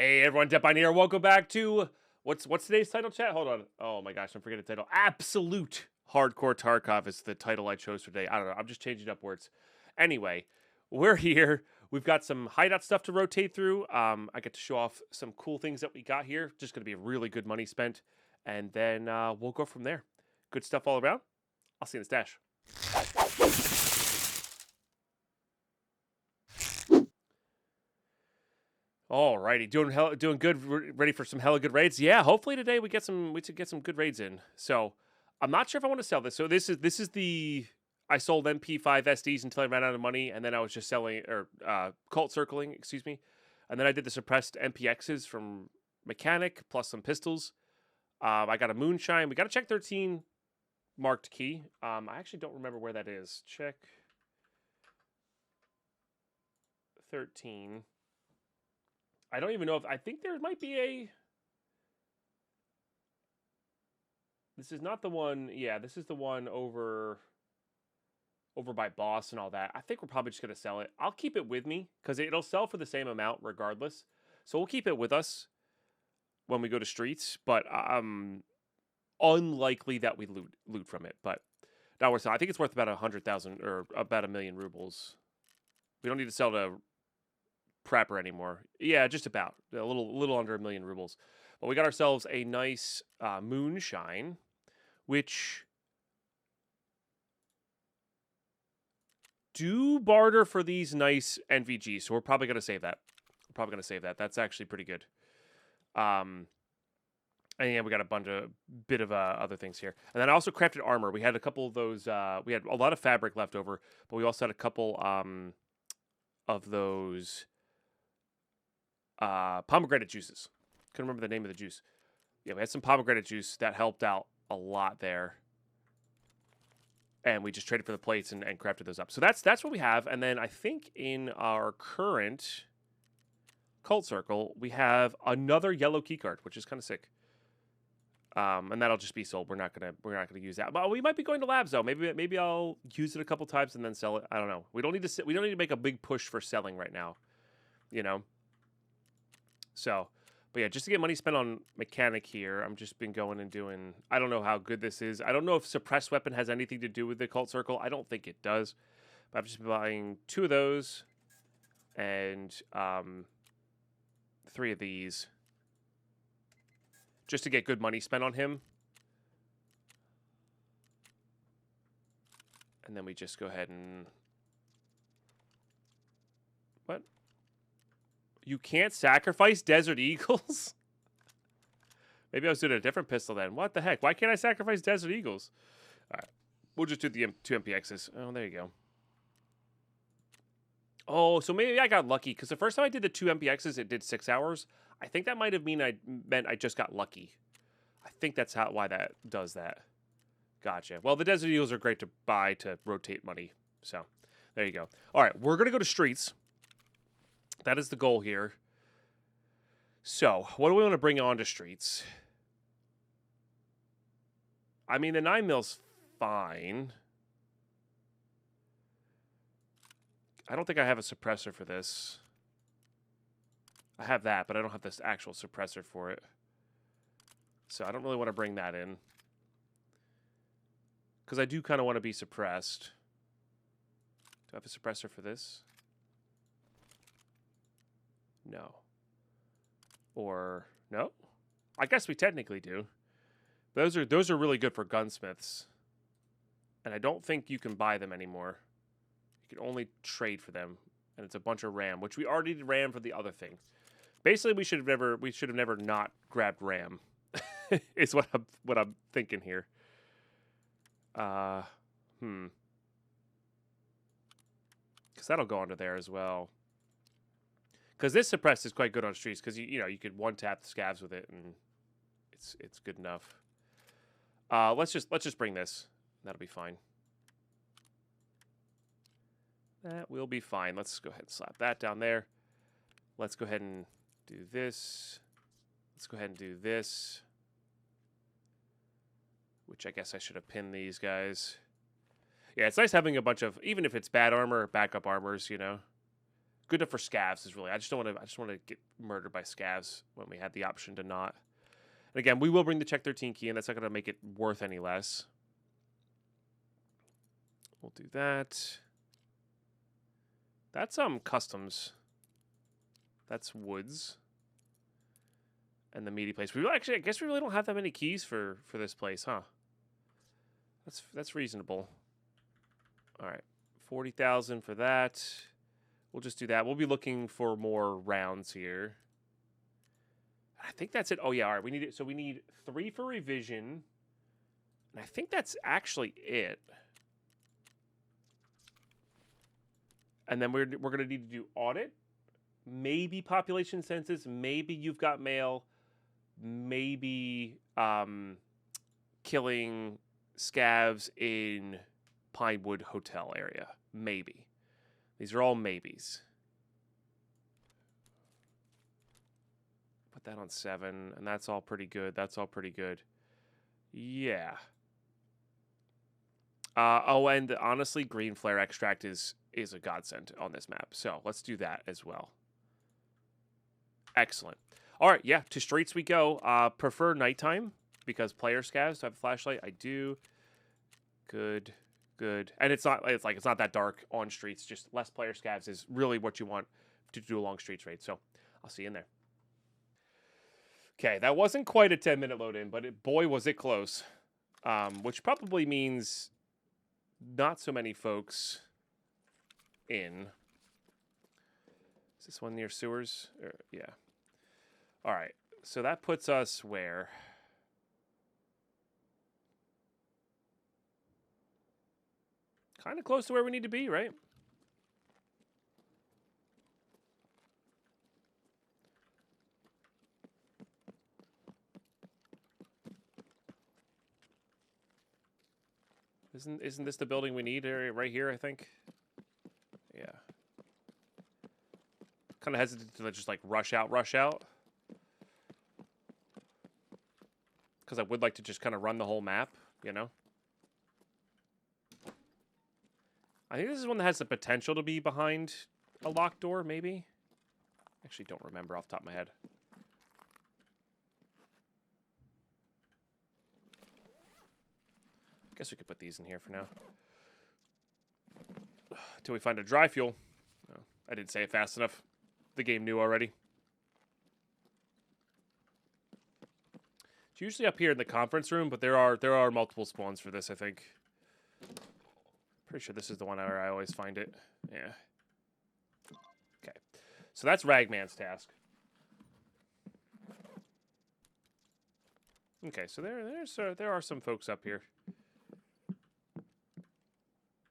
Hey everyone, Deadpine here. Welcome back to what's today's title, chat? Hold on. Oh my gosh, I'm forgetting the title. Absolute Hardcore Tarkov is the title I chose for today. I don't know. I'm just changing up words. Anyway, we're here. We've got some hideout stuff to rotate through. I get to show off some cool things that we got here. Just going to be really good money spent, and then we'll go from there. Good stuff all around. I'll see you in the stash. Alrighty, doing good. Ready for some hella good raids. Yeah, hopefully today we get some good raids in. So I'm not sure if I want to sell this. So this is the I sold MP5 SDs until I ran out of money, and then I was just selling or cult circling, excuse me, and then I did the suppressed MPXs from Mechanic plus some pistols. I got a moonshine. We got a check 13 marked key. I actually don't remember where that is. Check 13. I don't even know if I think there might be a. This is not the one. Yeah, this is the one over by Boss and all that. I think we're probably just gonna sell it. I'll keep it with me because it'll sell for the same amount regardless. So we'll keep it with us when we go to streets. But unlikely that we loot from it. But now I think it's worth about 100,000 or about 1,000,000 rubles. We don't need to sell to Prepper anymore. Yeah, just about a little under 1,000,000 rubles. But we got ourselves a nice moonshine, which do barter for these nice NVGs. So we're probably gonna save that. That's actually pretty good. And yeah, we got a bit of other things here. And then I also crafted armor. We had a couple of those. We had a lot of fabric left over, but we also had a couple of those. Pomegranate juices. Couldn't remember the name of the juice. Yeah, we had some pomegranate juice that helped out a lot there. And we just traded for the plates and crafted those up. So that's what we have. And then I think in our current cult circle, we have another yellow key card, which is kind of sick. And that'll just be sold. We're not gonna use that. But we might be going to labs though. Maybe I'll use it a couple times and then sell it. I don't know. We don't need to make a big push for selling right now. You know. So, but yeah, just to get money spent on Mechanic here, I'm just been going and doing, I don't know how good this is. I don't know if suppressed weapon has anything to do with the cult circle. I don't think it does. But I've just been buying 2 of those and 3 of these just to get good money spent on him. And then we just go ahead and... What? You can't sacrifice Desert Eagles? Maybe I was doing a different pistol then. What the heck? Why can't I sacrifice Desert Eagles? All right. We'll just do the 2 MPXs. Oh, there you go. Oh, so maybe I got lucky. Because the first time I did the 2 MPXs, it did 6 hours. I think that might have meant I just got lucky. I think that's why that does that. Gotcha. Well, the Desert Eagles are great to buy to rotate money. So, there you go. All right. We're going to go to streets. That is the goal here. So, what do we want to bring on to streets? I mean, the 9mm fine. I don't think I have a suppressor for this. I have that, but I don't have this actual suppressor for it. So, I don't really want to bring that in. Because I do kind of want to be suppressed. Do I have a suppressor for this? No. Or no? I guess we technically do. Those are really good for gunsmiths. And I don't think you can buy them anymore. You can only trade for them. And it's a bunch of RAM, which we already did RAM for the other thing. Basically, we should have never not grabbed RAM. Is what I'm thinking here. Because that'll go under there as well. Because this suppressed is quite good on streets. Because you could one tap the scavs with it, and it's good enough. Let's just bring this. That'll be fine. That will be fine. Let's go ahead and slap that down there. Let's go ahead and do this. Let's go ahead and do this. Which I guess I should have pinned these guys. Yeah, it's nice having a bunch of, even if it's bad armor or backup armors, good enough for scavs is really. I just don't want to get murdered by scavs when we had the option to not. And again, we will bring the check 13 key, and that's not going to make it worth any less. We'll do that. That's customs. That's woods. And the meaty place. We actually, I guess we really don't have that many keys for this place, huh? That's reasonable. All right, 40,000 for that. We'll just do that. We'll be looking for more rounds here. I think that's it. Oh yeah, all right. We need it. So we need 3 for revision, and I think that's actually it. And then we're gonna need to do audit, maybe population census, maybe you've got mail, maybe killing scavs in Pinewood Hotel area. Maybe. These are all maybes. Put that on 7, and that's all pretty good. That's all pretty good. Yeah. Oh, and honestly, green flare extract is a godsend on this map. So let's do that as well. Excellent. All right, yeah, to streets we go. Prefer nighttime because player scavs. Do I have a flashlight? I do. Good, good. And it's not that dark on streets. Just less player scavs is really what you want to do along streets raid. So I'll see you in there. Okay, that wasn't quite a 10-minute load in, but boy was it close. Which probably means not so many folks in. Is this one near sewers? Yeah. All right. So that puts us where? Kind of close to where we need to be, right? Isn't this the building we need right here, I think? Yeah. Kind of hesitant to just like rush out. Because I would like to just kind of run the whole map, you know? I think this is one that has the potential to be behind a locked door, maybe? Actually, don't remember off the top of my head. Guess we could put these in here for now. Till we find a dry fuel. No, I didn't say it fast enough. The game knew already. It's usually up here in the conference room, but there are multiple spawns for this, I think. Pretty sure this is the one where I always find it. Yeah. Okay. So that's Ragman's task. Okay, so there are some folks up here.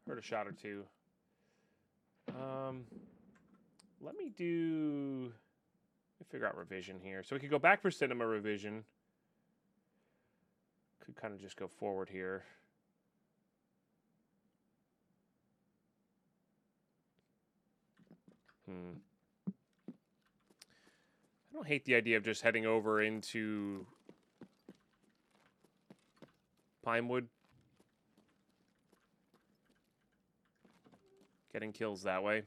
Heard a shot or two. Let me figure out revision here. So we could go back for cinema revision. Could kind of just go forward here. I don't hate the idea of just heading over into Pinewood. Getting kills that way.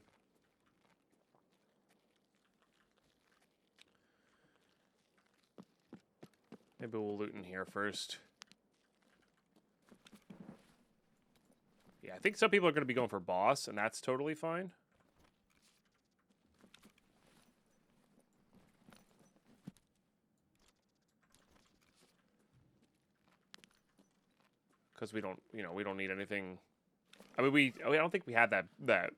Maybe we'll loot in here first. Yeah, I think some people are going to be going for boss, and that's totally fine. Because we don't need anything. I mean, I don't think we had that. I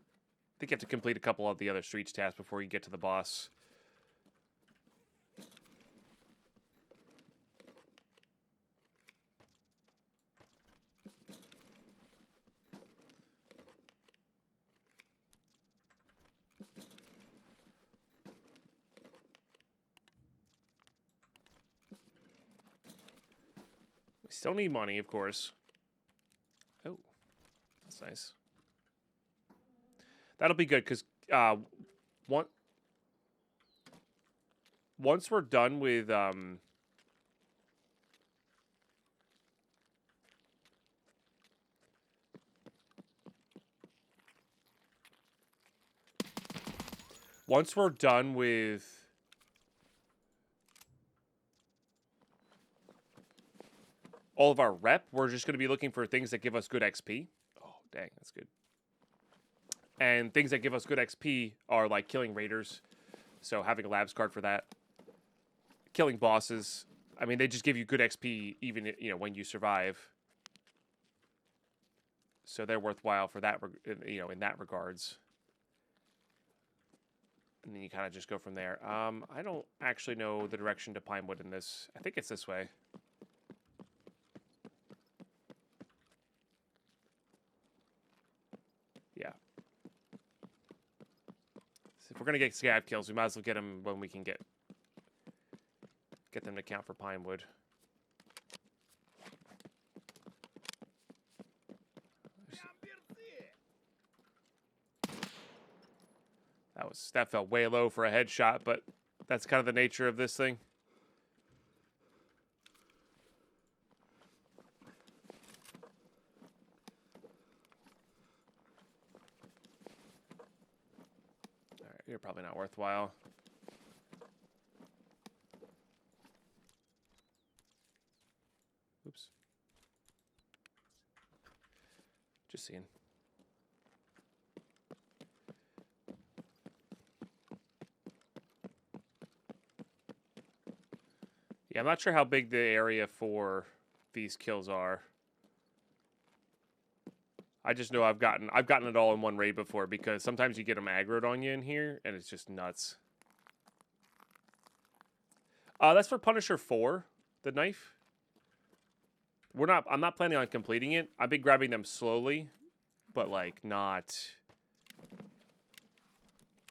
think you have to complete a couple of the other streets tasks before you get to the boss. We still need money, of course. Oh, that's nice. That'll be good because once we're done with Once we're done with all of our rep, we're just going to be looking for things that give us good XP. Oh, dang, that's good. And things that give us good XP are like killing raiders. So having a labs card for that. Killing bosses. I mean, they just give you good XP even, you know, when you survive. So they're worthwhile for that, you know, in that regards. And then you kind of just go from there. I don't actually know the direction to Pinewood in this. I think it's this way. Yeah. So if we're going to get scav kills, we might as well get them when we can get them to count for Pinewood. That felt way low for a headshot, but that's kind of the nature of this thing. All right, you're probably not worthwhile. Oops. Just seeing. Yeah, I'm not sure how big the area for these kills are. I just know I've gotten it all in one raid before because sometimes you get them aggroed on you in here and it's just nuts. That's for Punisher 4, the knife. I'm not planning on completing it. I've been grabbing them slowly, but like not.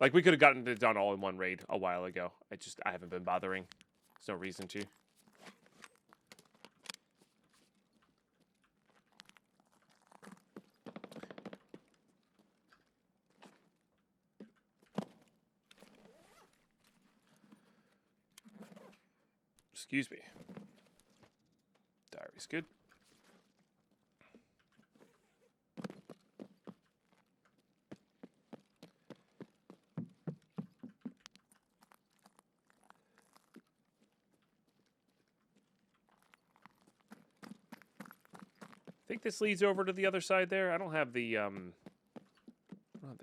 Like we could have gotten it done all in one raid a while ago. I haven't been bothering. There's no reason to. Excuse me. Diary's good. I think this leads over to the other side there. I don't have the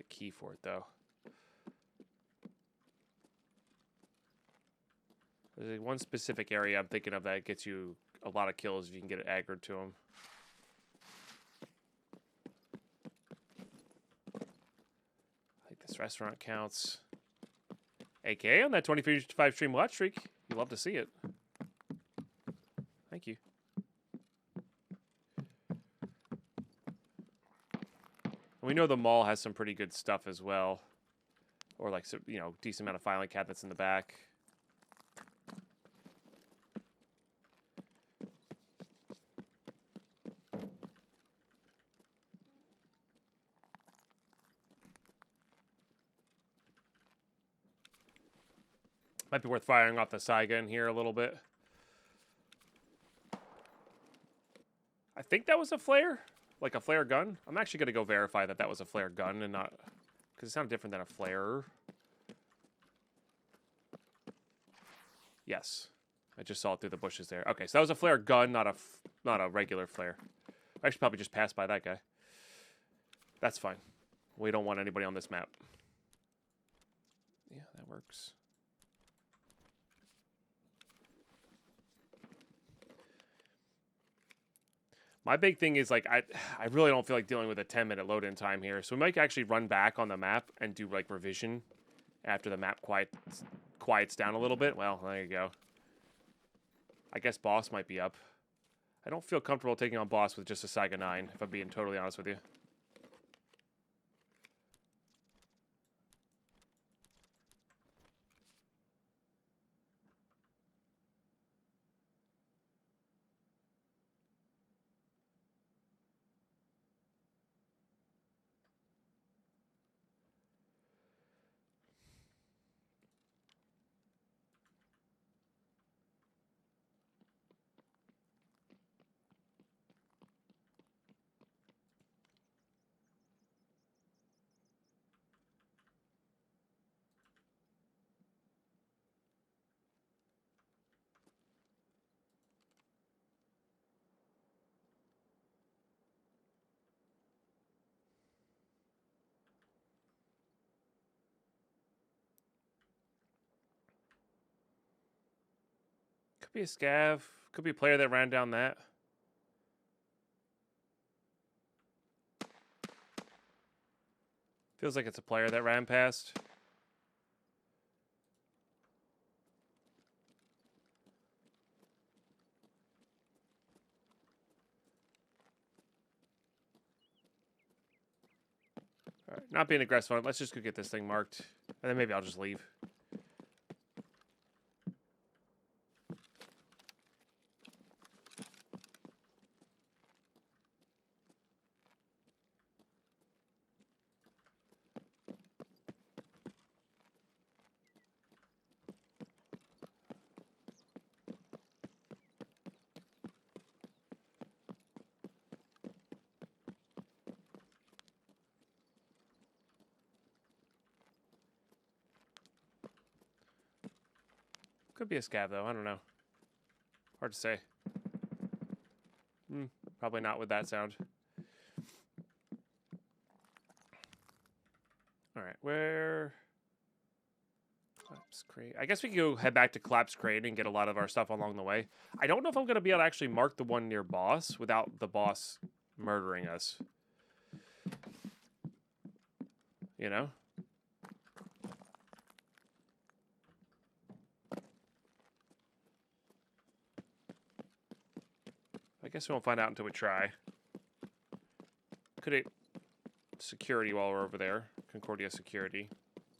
key for it though. There's one specific area I'm thinking of that gets you a lot of kills if you can get it aggroed to them. I think this restaurant counts. AK on that 25 stream watch streak. You love to see it. Thank you. We know the mall has some pretty good stuff as well. Or like, you know, decent amount of filing cabinets in the back. Might be worth firing off the Saiga in here a little bit. I think that was a flare. Like a flare gun? I'm actually going to go verify that that was a flare gun and not... Because it sounded different than a flare. Yes. I just saw it through the bushes there. Okay, so that was a flare gun, not a regular flare. I should probably just pass by that guy. That's fine. We don't want anybody on this map. Yeah, that works. My big thing is, like, I really don't feel like dealing with a 10-minute load-in time here. So we might actually run back on the map and do, like, revision after the map quiets down a little bit. Well, there you go. I guess boss might be up. I don't feel comfortable taking on boss with just a Saiga 9, if I'm being totally honest with you. Could be a scav. Could be a player that ran down that. Feels like it's a player that ran past. All right, not being aggressive on it. Let's just go get this thing marked. And then maybe I'll just leave. Could be a scav, though. I don't know. Hard to say. Probably not with that sound. All right, where... Collapse crate. I guess we can go head back to Collapse Crate and get a lot of our stuff along the way. I don't know if I'm going to be able to actually mark the one near boss without the boss murdering us. You know? I guess we won't find out until we try. Could hit security while we're over there. Concordia security.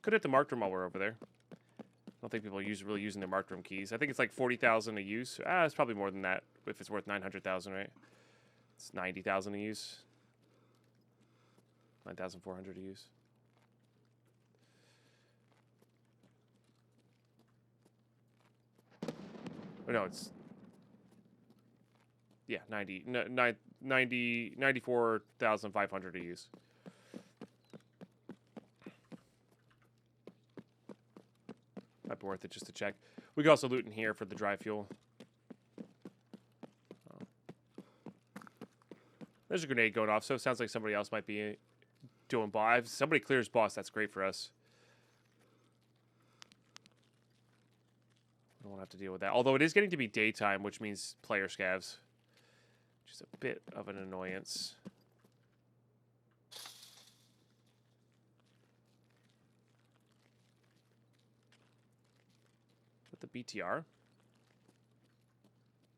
Could hit the marked room while we're over there. I don't think people are really using their marked room keys. I think it's like 40,000 a use. It's probably more than that if it's worth 900,000, right? It's 90,000 a use. 9,400 a use. Oh, no, it's... Yeah, 94,500 to use. Might be worth it just to check. We could also loot in here for the dry fuel. Oh. There's a grenade going off, so it sounds like somebody else might be doing boss. If somebody clears boss, that's great for us. I don't want to have to deal with that. Although it is getting to be daytime, which means player scavs. Which is a bit of an annoyance. With the BTR?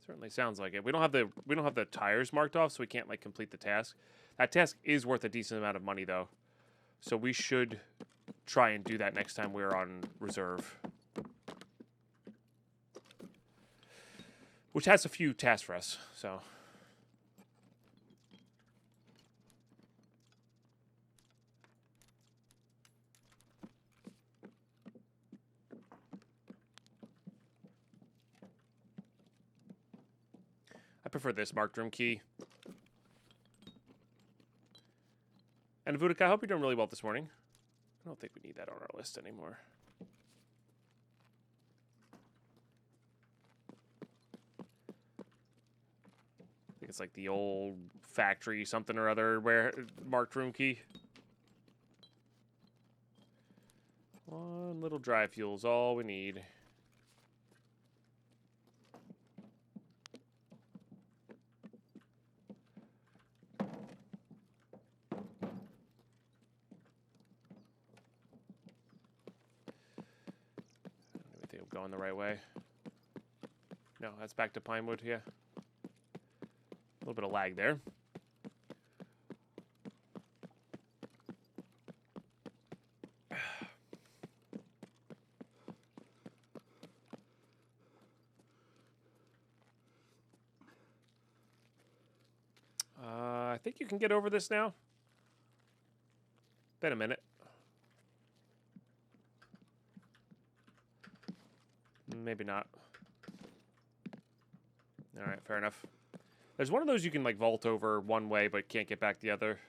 Certainly sounds like it. We don't have the tires marked off, so we can't like complete the task. That task is worth a decent amount of money though. So we should try and do that next time we're on reserve. Which has a few tasks for us, so. I prefer this marked room key. And Vudica, I hope you're doing really well this morning. I don't think we need that on our list anymore. I think it's like the old factory something or other where marked room key. One little dry fuel is all we need. Going the right way. No, that's back to Pinewood, yeah. A little bit of lag there. I think you can get over this now. Been a minute. Maybe not. All right, fair enough. There's one of those you can like vault over one way but can't get back the other.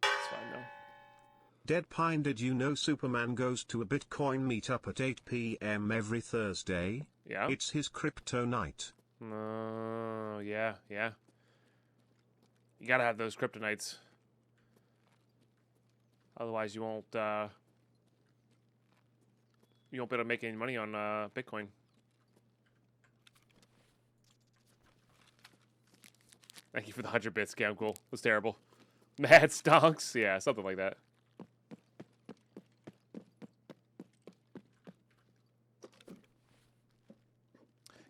It's fine though. Deadpine, did you know Superman goes to a Bitcoin meetup at 8 p.m. every Thursday? Yeah. It's his crypto night. Oh, yeah. You gotta have those kryptonites. Otherwise you won't be able to make any money on Bitcoin. Thank you for the 100 bits, Cam. Cool. It was terrible. Mad stonks. Yeah, something like that.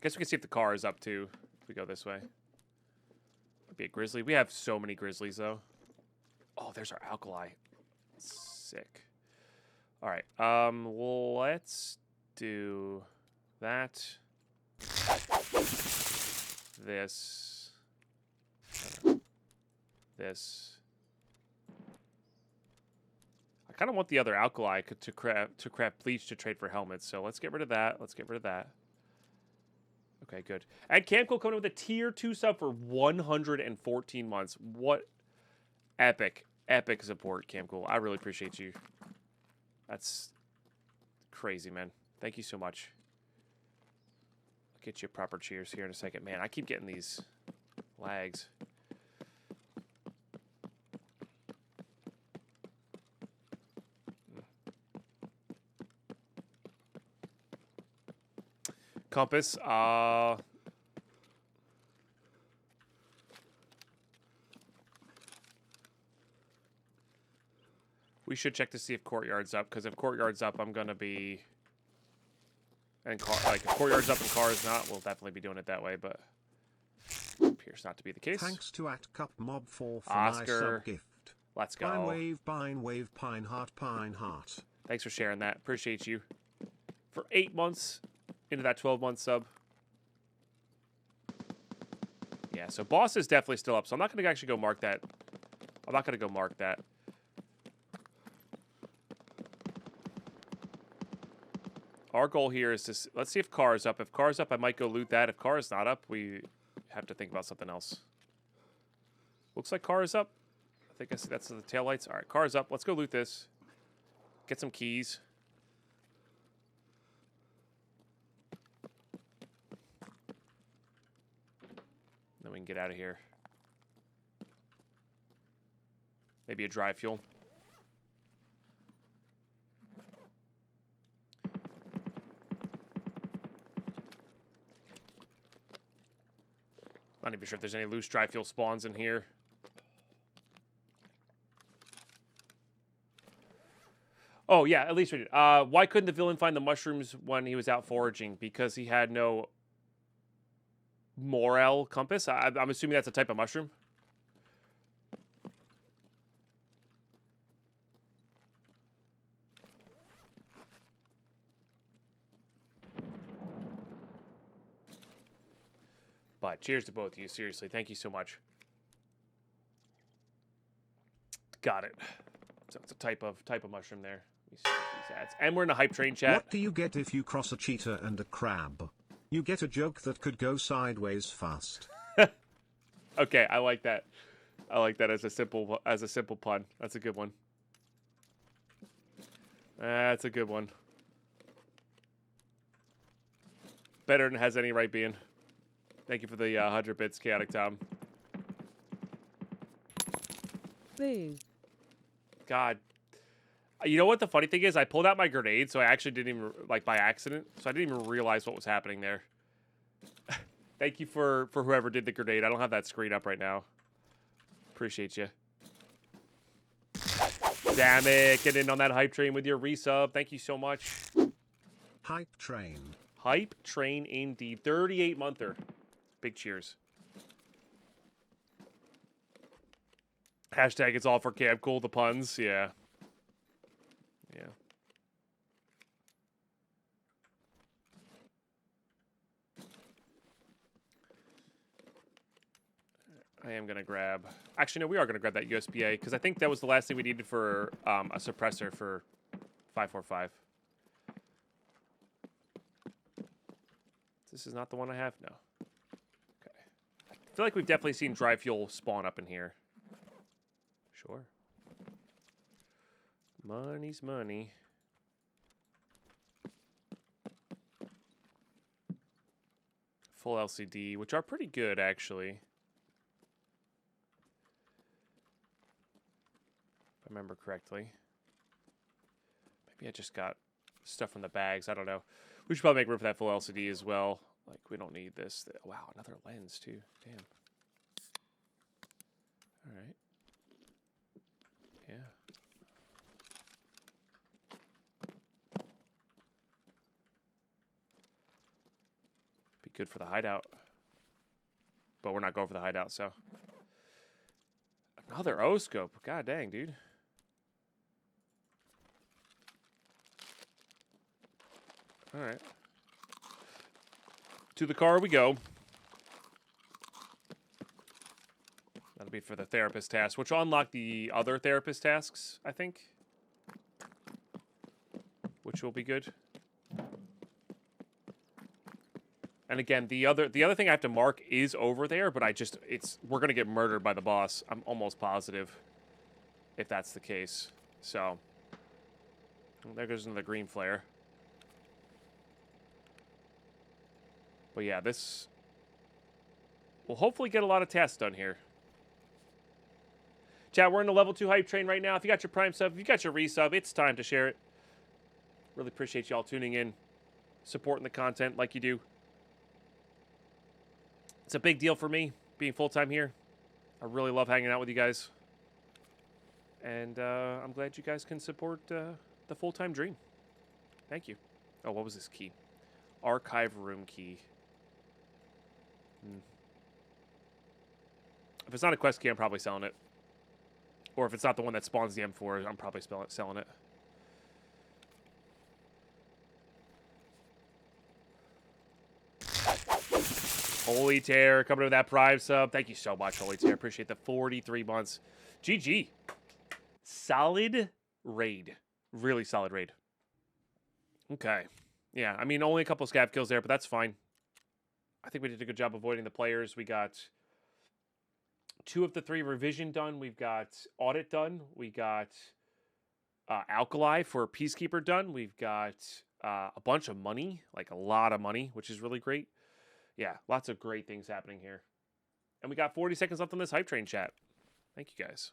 Guess we can see if the car is up too. If we go this way. Might be a grizzly. We have so many grizzlies though. Oh, there's our alkali. Sick. All right. Let's do that. This. This. I kind of want the other alkali to craft bleach to trade for helmets. So let's get rid of that. Let's get rid of that. Okay, good. And Camco coming in with a tier 2 sub for 114 months. What epic support, Camco. I really appreciate you. That's crazy, man. Thank you so much. I'll get you a proper cheers here in a second. Man, I keep getting these lags. Compass, we should check to see if Courtyard's up, because if Courtyard's up, I'm gonna be, and if Courtyard's up and car is not, we'll definitely be doing it that way, but appears not to be the case. Thanks to @CupMob4 for Oscar, my sub gift. Let's go. Pine wave, pine heart. Thanks for sharing that. Appreciate you. For 8 months into that 12-month sub. Yeah, so boss is definitely still up, so I'm not going to actually go mark that. I'm not going to go mark that. Our goal here is to... Let's see if car is up. If car is up, I might go loot that. If car is not up, we have to think about something else. Looks like car is up. I think I see that's the taillights. All right, car is up. Let's go loot this. Get some keys. Then we can get out of here. Maybe a dry fuel. Not even sure if there's any loose dry fuel spawns in here. Oh, yeah, at least we did. Why couldn't the villain find the mushrooms when he was out foraging? Because he had no morel compass? I'm assuming that's a type of mushroom. But cheers to both of you. Seriously, thank you so much. Got it. So it's a type of mushroom there. These ads. And we're in a hype train chat. What do you get if you cross a cheetah and a crab? You get a joke that could go sideways fast. Okay, I like that. I like that as a simple pun. That's a good one. That's a good one. Better than it has any right being. Thank you for the 100 bits, Chaotic Tom. Boo. God. You know what the funny thing is? I pulled out my grenade, so I actually didn't even, like, by accident. So I didn't even realize what was happening there. Thank you for whoever did the grenade. I don't have that screen up right now. Appreciate you. Damn it. Get in on that hype train with your resub. Thank you so much. Hype train. Hype train indeed. 38-monther. Big cheers. Hashtag it's all for Cam Cool, the puns. Yeah. Yeah. I am going to grab... Actually, no, we are going to grab that USPA, because I think that was the last thing we needed for a suppressor for 545. This is not the one I have? No. Okay. I feel like we've definitely seen dry fuel spawn up in here. Sure. Money's money. Full LCD, which are pretty good, actually. If I remember correctly. Maybe I just got stuff from the bags. I don't know. We should probably make room for that full LCD as well. Like, we don't need this. Wow, another lens, too. Damn. All right. Yeah. Be good for the hideout. But we're not going for the hideout, so. Another O-scope. God dang, dude. All right. To the car we go. That'll be for the therapist task, which will unlock the other therapist tasks, I think. Which will be good. And again, the other thing I have to mark is over there, but we're gonna get murdered by the boss. I'm almost positive if that's the case. So well, there goes another green flare. But yeah, this will hopefully get a lot of tasks done here. Chat, we're in the level 2 hype train right now. If you got your Prime sub, if you got your resub, it's time to share it. Really appreciate y'all tuning in, supporting the content like you do. It's a big deal for me, being full-time here. I really love hanging out with you guys. And I'm glad you guys can support the full-time dream. Thank you. Oh, what was this key? Archive room key. If it's not a quest key, I'm probably selling it. Or if it's not the one that spawns the M4, I'm probably selling it. Holy Tear, coming to that Prime sub. Thank you so much, Holy Tear. Appreciate the 43 months. GG. Solid raid. Really solid raid. Okay. Yeah, I mean, only a couple scav kills there, but that's fine. I think we did a good job avoiding the players. We got 2 of the 3 revision done. We've got audit done. We got alkali for peacekeeper done. We've got a bunch of money, like a lot of money, which is really great. Yeah, lots of great things happening here. And we got 40 seconds left on this hype train chat. Thank you guys.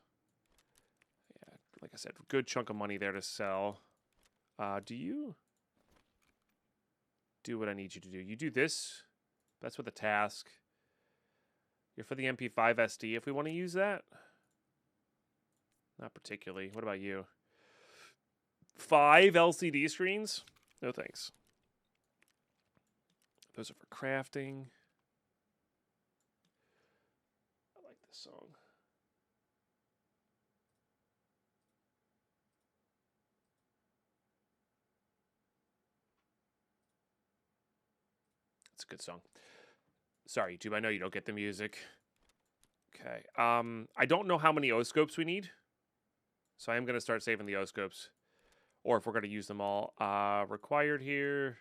Yeah, like I said, good chunk of money there to sell. Do you do what I need you to do? You do this. That's with the task. You're for the MP5 SD if we want to use that. Not particularly. What about you? 5 LCD screens? No thanks. Those are for crafting. I like this song. It's a good song. Sorry, YouTube, I know you don't get the music. Okay. I don't know how many O-scopes we need. So I am going to start saving the O-scopes. Or if we're going to use them all. Required here.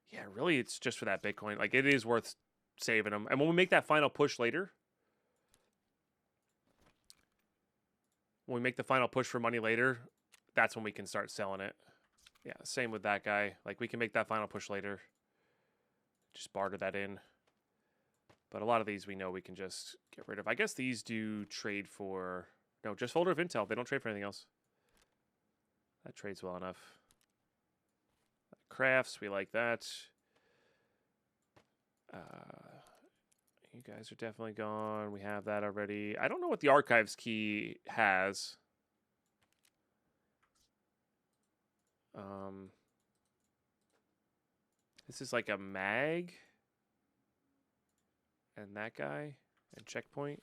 Yeah, really, it's just for that Bitcoin. Like, it is worth saving them. And when we make that final push later, when we make the final push for money later, that's when we can start selling it. Yeah, same with that guy. Like, we can make that final push later. Just barter that in. But a lot of these we know we can just get rid of. I guess these do trade for... No, just folder of intel. They don't trade for anything else. That trades well enough. Crafts, we like that. You guys are definitely gone. We have that already. I don't know what the archives key has. This is like a mag. And that guy. And checkpoint.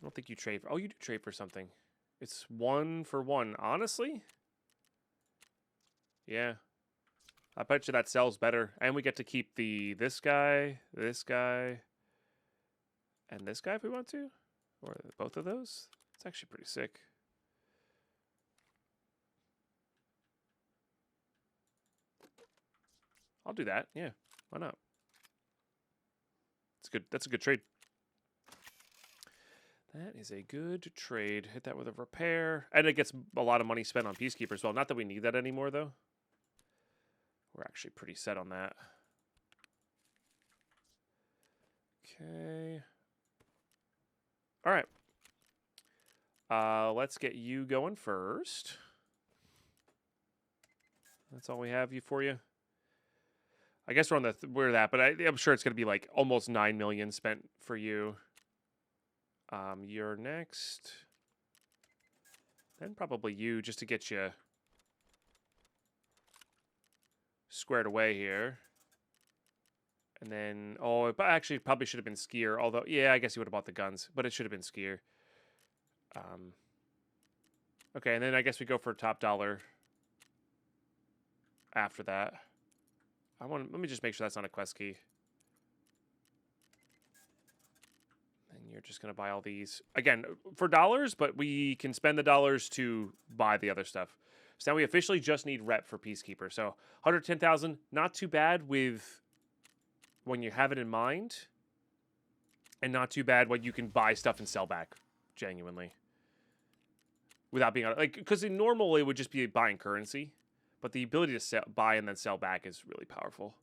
I don't think you trade for... Oh, you do trade for something. It's 1 for 1. Honestly? Yeah. I bet you that sells better. And we get to keep this guy, and this guy if we want to. Or both of those. It's actually pretty sick. I'll do that. Yeah. Why not? It's good. That's a good trade. That is a good trade. Hit that with a repair. And it gets a lot of money spent on Peacekeeper as well. Not that we need that anymore, though. We're actually pretty set on that. Okay. All right. Let's get you going first. That's all we have for you. I guess we're on we're that, but I'm sure it's going to be like almost 9 million spent for you. You're next. Then probably you, just to get you squared away here. And then, oh, but actually probably should have been Skier. Although, yeah, I guess he would have bought the guns, but it should have been Skier. Okay, and then I guess we go for top dollar after that. Let me just make sure that's not a quest key. And you're just going to buy all these. Again, for dollars, but we can spend the dollars to buy the other stuff. So now we officially just need rep for Peacekeeper. So 110,000, not too bad with when you have it in mind. And not too bad when you can buy stuff and sell back, genuinely. Without being, like, because in normal it would just be buying currency. But the ability to buy and then sell back is really powerful.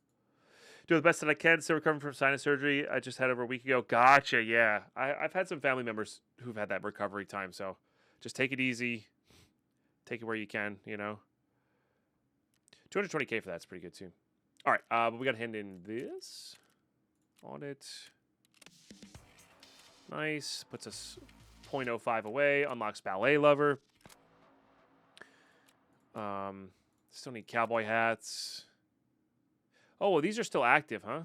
Do the best that I can. Still recovering from sinus surgery. I just had over a week ago. Gotcha, yeah. I've had some family members who've had that recovery time, so just take it easy. Take it where you can, you know. 220K for that's pretty good, too. All right, but we got to hand in this. Audit. Nice. Puts us 0.05 away. Unlocks Ballet Lover. Still need cowboy hats. Oh, well, these are still active, huh?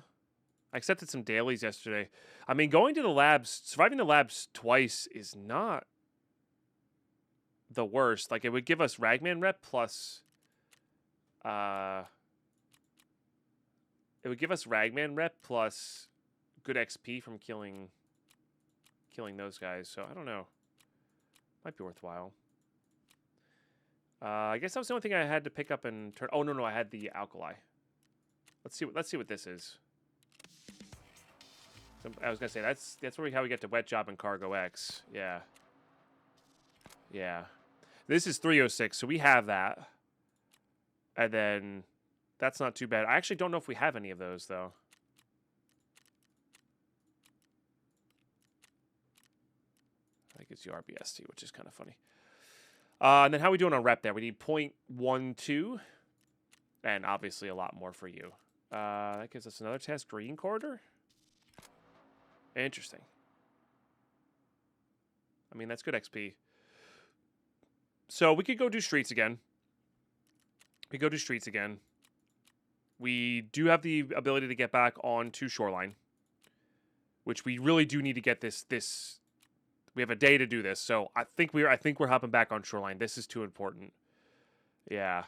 I accepted some dailies yesterday. I mean, going to the labs, surviving the labs twice is not the worst. Like, it would give us Ragman rep plus... it would give us Ragman rep plus good XP from killing those guys. So, I don't know. Might be worthwhile. I guess that was the only thing I had to pick up and turn... Oh, no, I had the Alkali. Let's see what this is. So I was gonna say that's how we get to Wet Job and Cargo X. Yeah. Yeah. This is 306, so we have that. And then that's not too bad. I actually don't know if we have any of those though. I think it's the RBST, which is kind of funny. And then how are we doing on rep there? We need 0.12. And obviously a lot more for you. That gives us another task. Green Corridor? Interesting. I mean, that's good XP. So we could go do streets again. We do have the ability to get back onto Shoreline. Which we really do need to get this. We have a day to do this, so I think we're hopping back on Shoreline. This is too important. Yeah.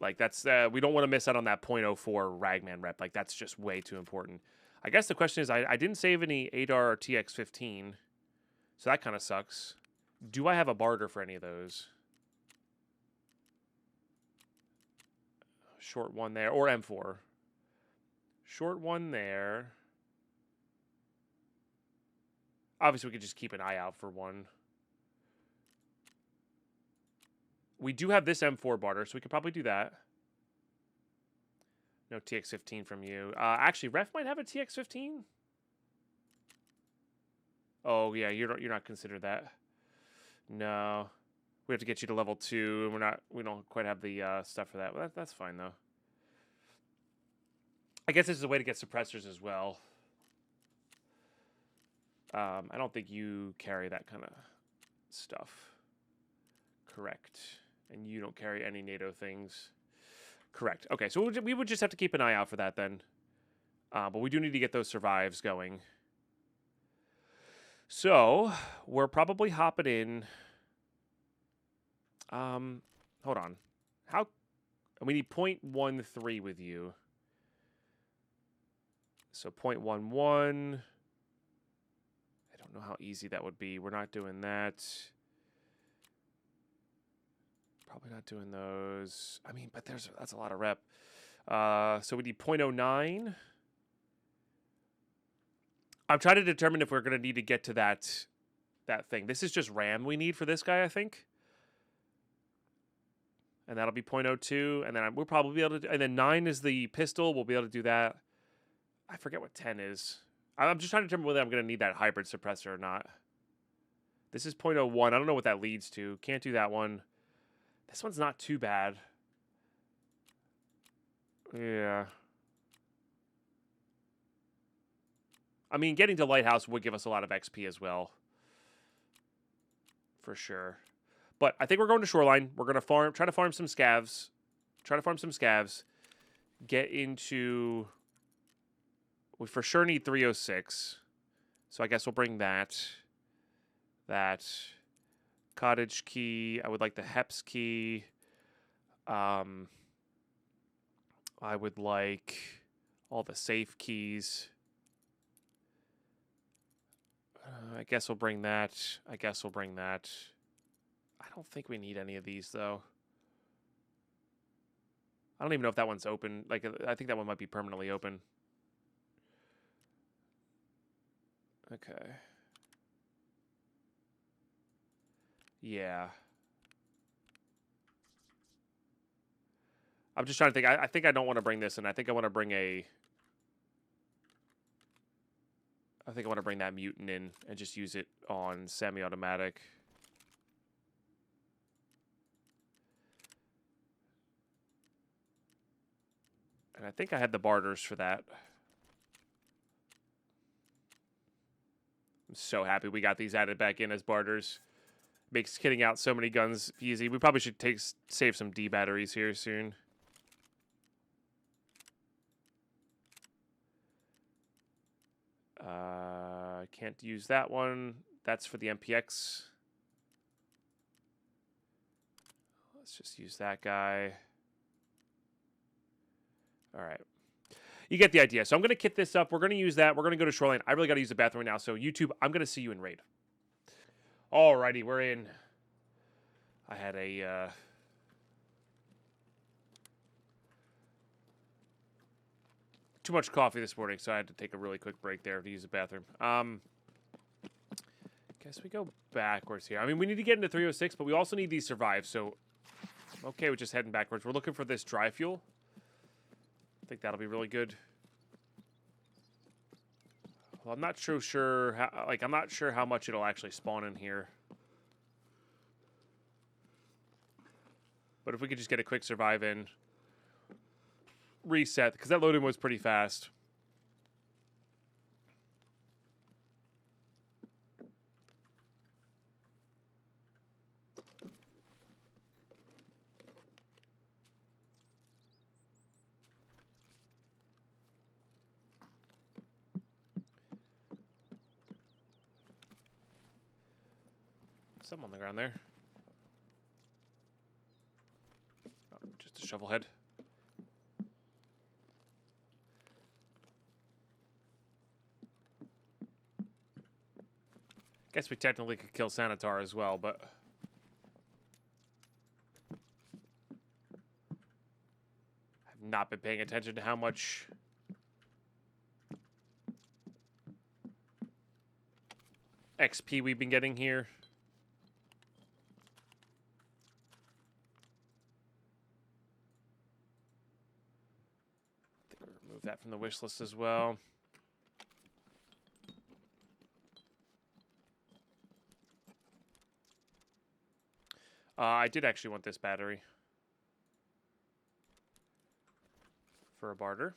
Like, that's, we don't want to miss out on that 0.04 Ragman rep. Like, that's just way too important. I guess the question is, I didn't save any ADAR or TX15, so that kind of sucks. Do I have a barter for any of those? Short one there, or M4. Short one there. Obviously, we could just keep an eye out for one. We do have this M4 barter, so we could probably do that. No TX15 from you. Actually, Ref might have a TX15. Oh yeah, you're not considered that. No, we have to get you to level 2, and we don't quite have the stuff for that. But that's fine though. I guess this is a way to get suppressors as well. I don't think you carry that kind of stuff. Correct. And you don't carry any NATO things. Correct. Okay, so we would just have to keep an eye out for that then. But we do need to get those survives going. So, we're probably hopping in. Hold on. We need 0.13 with you. So 0.11. I don't know how easy that would be. We're not doing that. Probably not doing those. I mean, but that's a lot of rep. So we need 0.09. I'm trying to determine if we're going to need to get to that thing. This is just RAM we need for this guy, I think. And that'll be 0.02. And then we'll probably be able to... And then 9 is the pistol. We'll be able to do that. I forget what 10 is. I'm just trying to determine whether I'm going to need that hybrid suppressor or not. This is 0.01. I don't know what that leads to. Can't do that one. This one's not too bad. Yeah. I mean, getting to Lighthouse would give us a lot of XP as well. For sure. But I think we're going to Shoreline. We're going to try to farm some scavs. Get into... We for sure need 306. So I guess we'll bring that. That. Cottage key. I would like the Heps key. I would like all the safe keys. I guess we'll bring that. I don't think we need any of these, though. I don't even know if that one's open. Like, I think that one might be permanently open. Okay. Yeah. I'm just trying to think. I think I don't want to bring this in. I think I want to bring a... I think I want to bring that mutant in and just use it on semi-automatic. And I think I had the barters for that. I'm so happy we got these added back in as barters. Makes kitting out so many guns easy. We probably should save some D batteries here soon. Can't use that one. That's for the MPX. Let's just use that guy. All right. You get the idea. So I'm going to kit this up. We're going to use that. We're going to go to Shoreline. I really got to use the bathroom right now. So YouTube, I'm going to see you in raid. Alrighty, we're in. I had a... too much coffee this morning, so I had to take a really quick break there to use the bathroom. Guess we go backwards here. I mean, we need to get into 306, but we also need these survive, so I'm okay with just heading backwards. We're looking for this dry fuel. I think that'll be really good. Well, I'm not so sure how, I'm not sure how much it'll actually spawn in here. But if we could just get a quick survive in, reset, because that loading was pretty fast. Something on the ground there. Oh, just a shovel head. Guess we technically could kill Sanitar as well, but... I've not been paying attention to how much... XP we've been getting here. I think we'll remove that from the wish list as well. I did actually want this battery for a barter.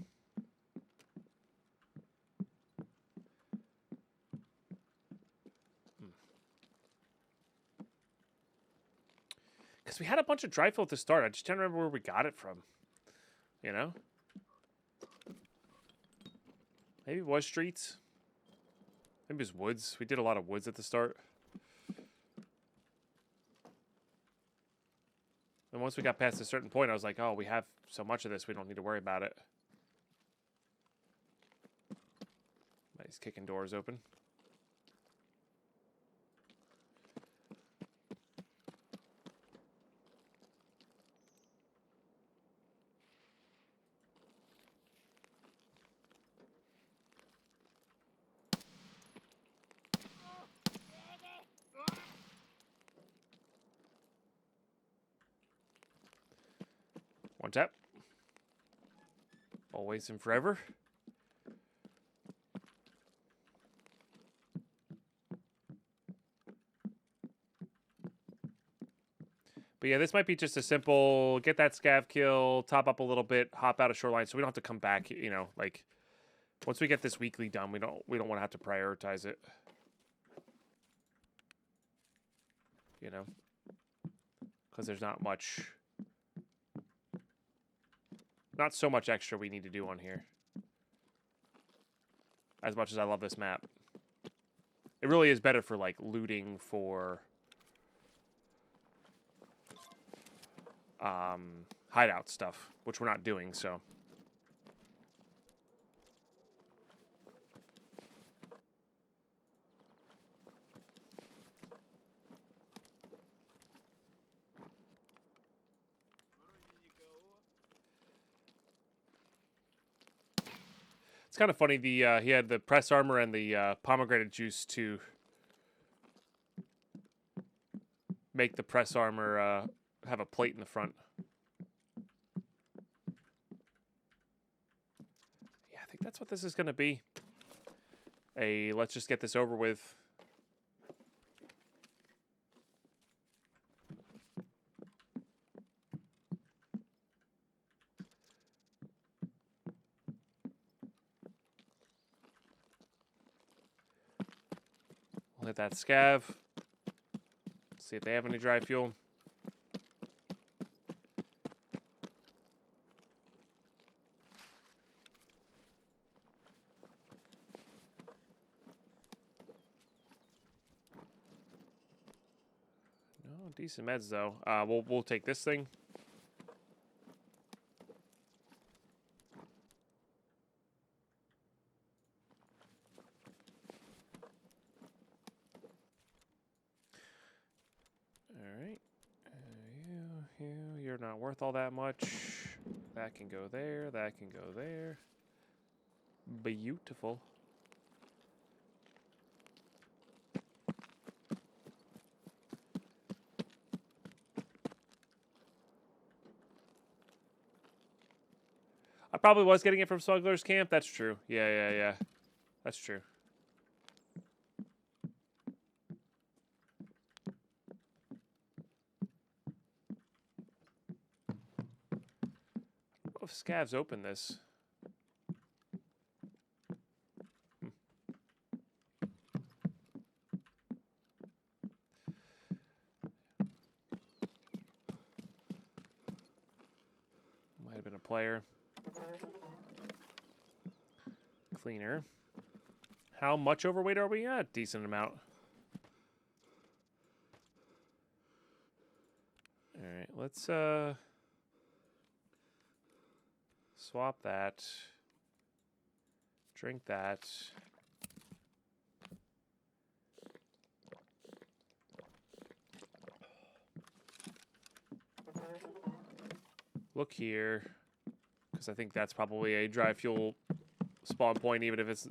Because we had a bunch of dry fuel at the start. I just can't remember where we got it from. You know? Maybe it was streets. Maybe it was woods. We did a lot of woods at the start. And once we got past a certain point, I was like, oh, we have so much of this, we don't need to worry about it. He's kicking doors open. One tap. Always and forever. But yeah, this might be just a simple get that scav kill, top up a little bit, hop out of Shoreline, so we don't have to come back, you know, like Once we get this weekly done, we don't want to have to prioritize it. You know, because there's not so much extra we need to do on here. As much as I love this map, it really is better for like looting for hideout stuff, which we're not doing, so. It's kind of funny, he had the press armor and the pomegranate juice to make the press armor have a plate in the front. Yeah, I think that's what this is going to be. Let's just get this over with. We'll hit that scav. See if they have any dry fuel. No, decent meds though. We'll take this thing. You're not worth all that much. That can go there. That can go there. Beautiful. I probably was getting it from Smuggler's Camp. That's true. Yeah. That's true. I don't know if Scavs open this. Might have been a player. Cleaner. How much overweight are we at? Decent amount. Alright, let's swap that. Drink that. Look here, because I think that's probably a dry fuel spawn point, even if it's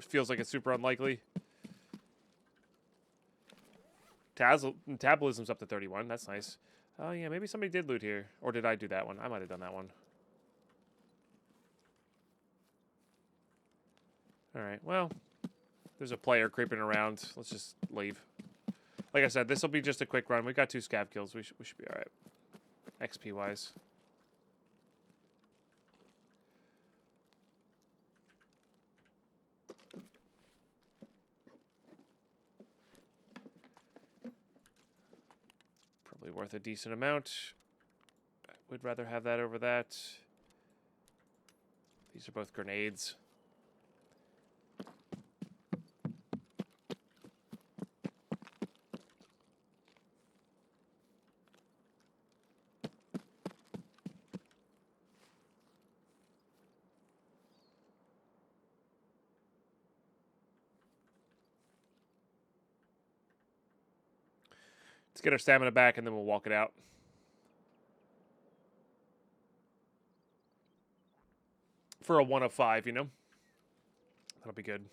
feels like it's super unlikely. Metabolism's up to 31. That's nice. Oh yeah, maybe somebody did loot here, or did I do that one? I might have done that one. All right. Well, there's a player creeping around. Let's just leave. Like I said, this will be just a quick run. We got 2 scav kills. We should be all right. XP wise. Probably worth a decent amount. I would rather have that over that. These are both grenades. Let's get our stamina back, and then we'll walk it out. For a 1 of 5, you know? That'll be good.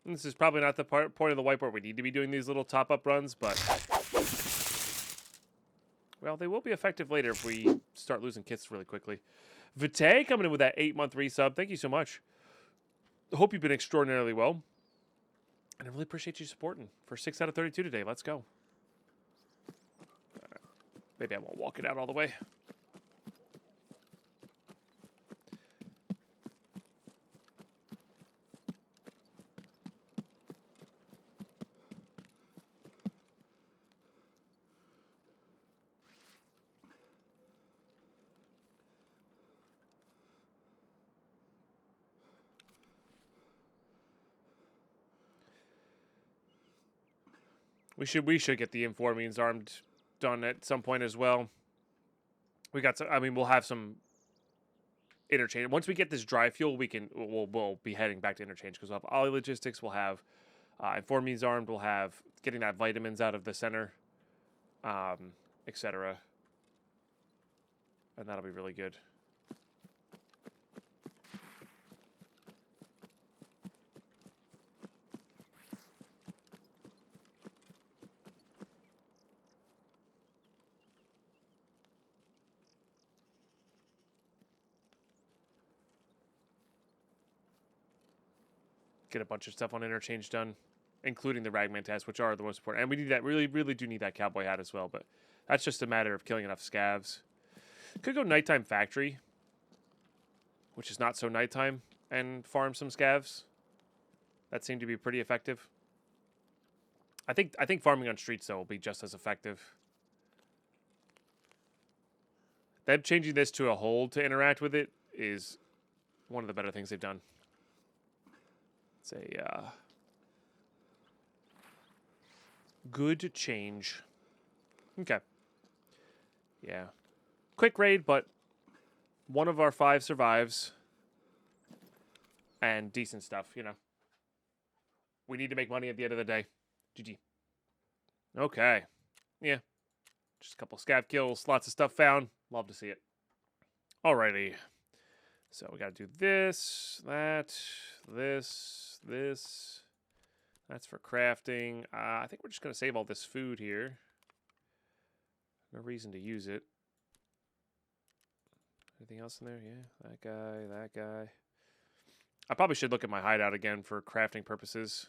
This is probably not the point of the whiteboard we need to be doing these little top-up runs, but Well, they will be effective later if we start losing kits really quickly. Vite coming in with that 8-month resub. Thank you so much. Hope you've been extraordinarily well. And I really appreciate you supporting for 6 out of 32 today. Let's go. Maybe I won't walk it out all the way. We should get the Informings armed done at some point as well. We got some, I mean, we'll have some interchange. Once we get this dry fuel, we'll be heading back to interchange because we'll have Ollie Logistics, we'll have Informings armed, we'll have getting that vitamins out of the center, etc. And that'll be really good. Get a bunch of stuff on interchange done, including the Ragman test, which are the most important. And we need that, really do need that cowboy hat as well, but that's just a matter of killing enough scavs. Could go nighttime factory, which is not so nighttime, and farm some scavs. That seemed to be pretty effective. I think farming on streets, though, will be just as effective. Them changing this to a hold to interact with it is one of the better things they've done. It's a good change. Okay. Yeah. Quick raid, but one of our 5 survives. And decent stuff, you know. We need to make money at the end of the day. GG. Okay. Yeah. Just a couple scav kills, lots of stuff found. Love to see it. Alrighty. So we got to do this, that, this. That's for crafting. I think we're just going to save all this food here. No reason to use it. Anything else in there? Yeah, that guy. I probably should look at my hideout again for crafting purposes.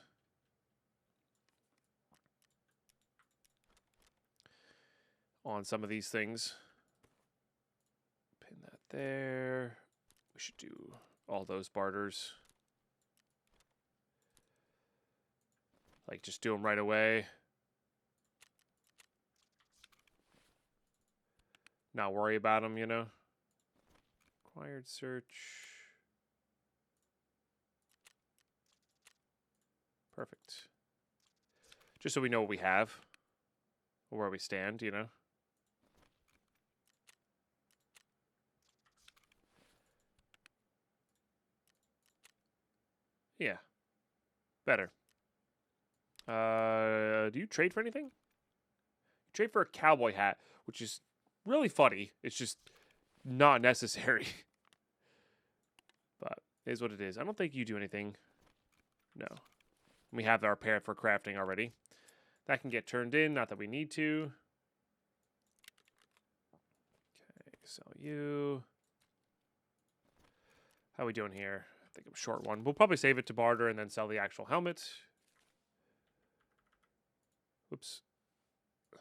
On some of these things. Pin that there. We should do all those barters. Like, just do them right away. Not worry about them, you know. Acquired search. Perfect. Just so we know what we have. Or where we stand, you know. Yeah. Better. Do you trade for anything? You trade for a cowboy hat, which is really funny. It's just not necessary. But it is what it is. I don't think you do anything. No. We have our pair for crafting already. That can get turned in, not that we need to. Okay, sell you. How are we doing here? I think I'm short one. We'll probably save it to barter and then sell the actual helmet. Whoops. In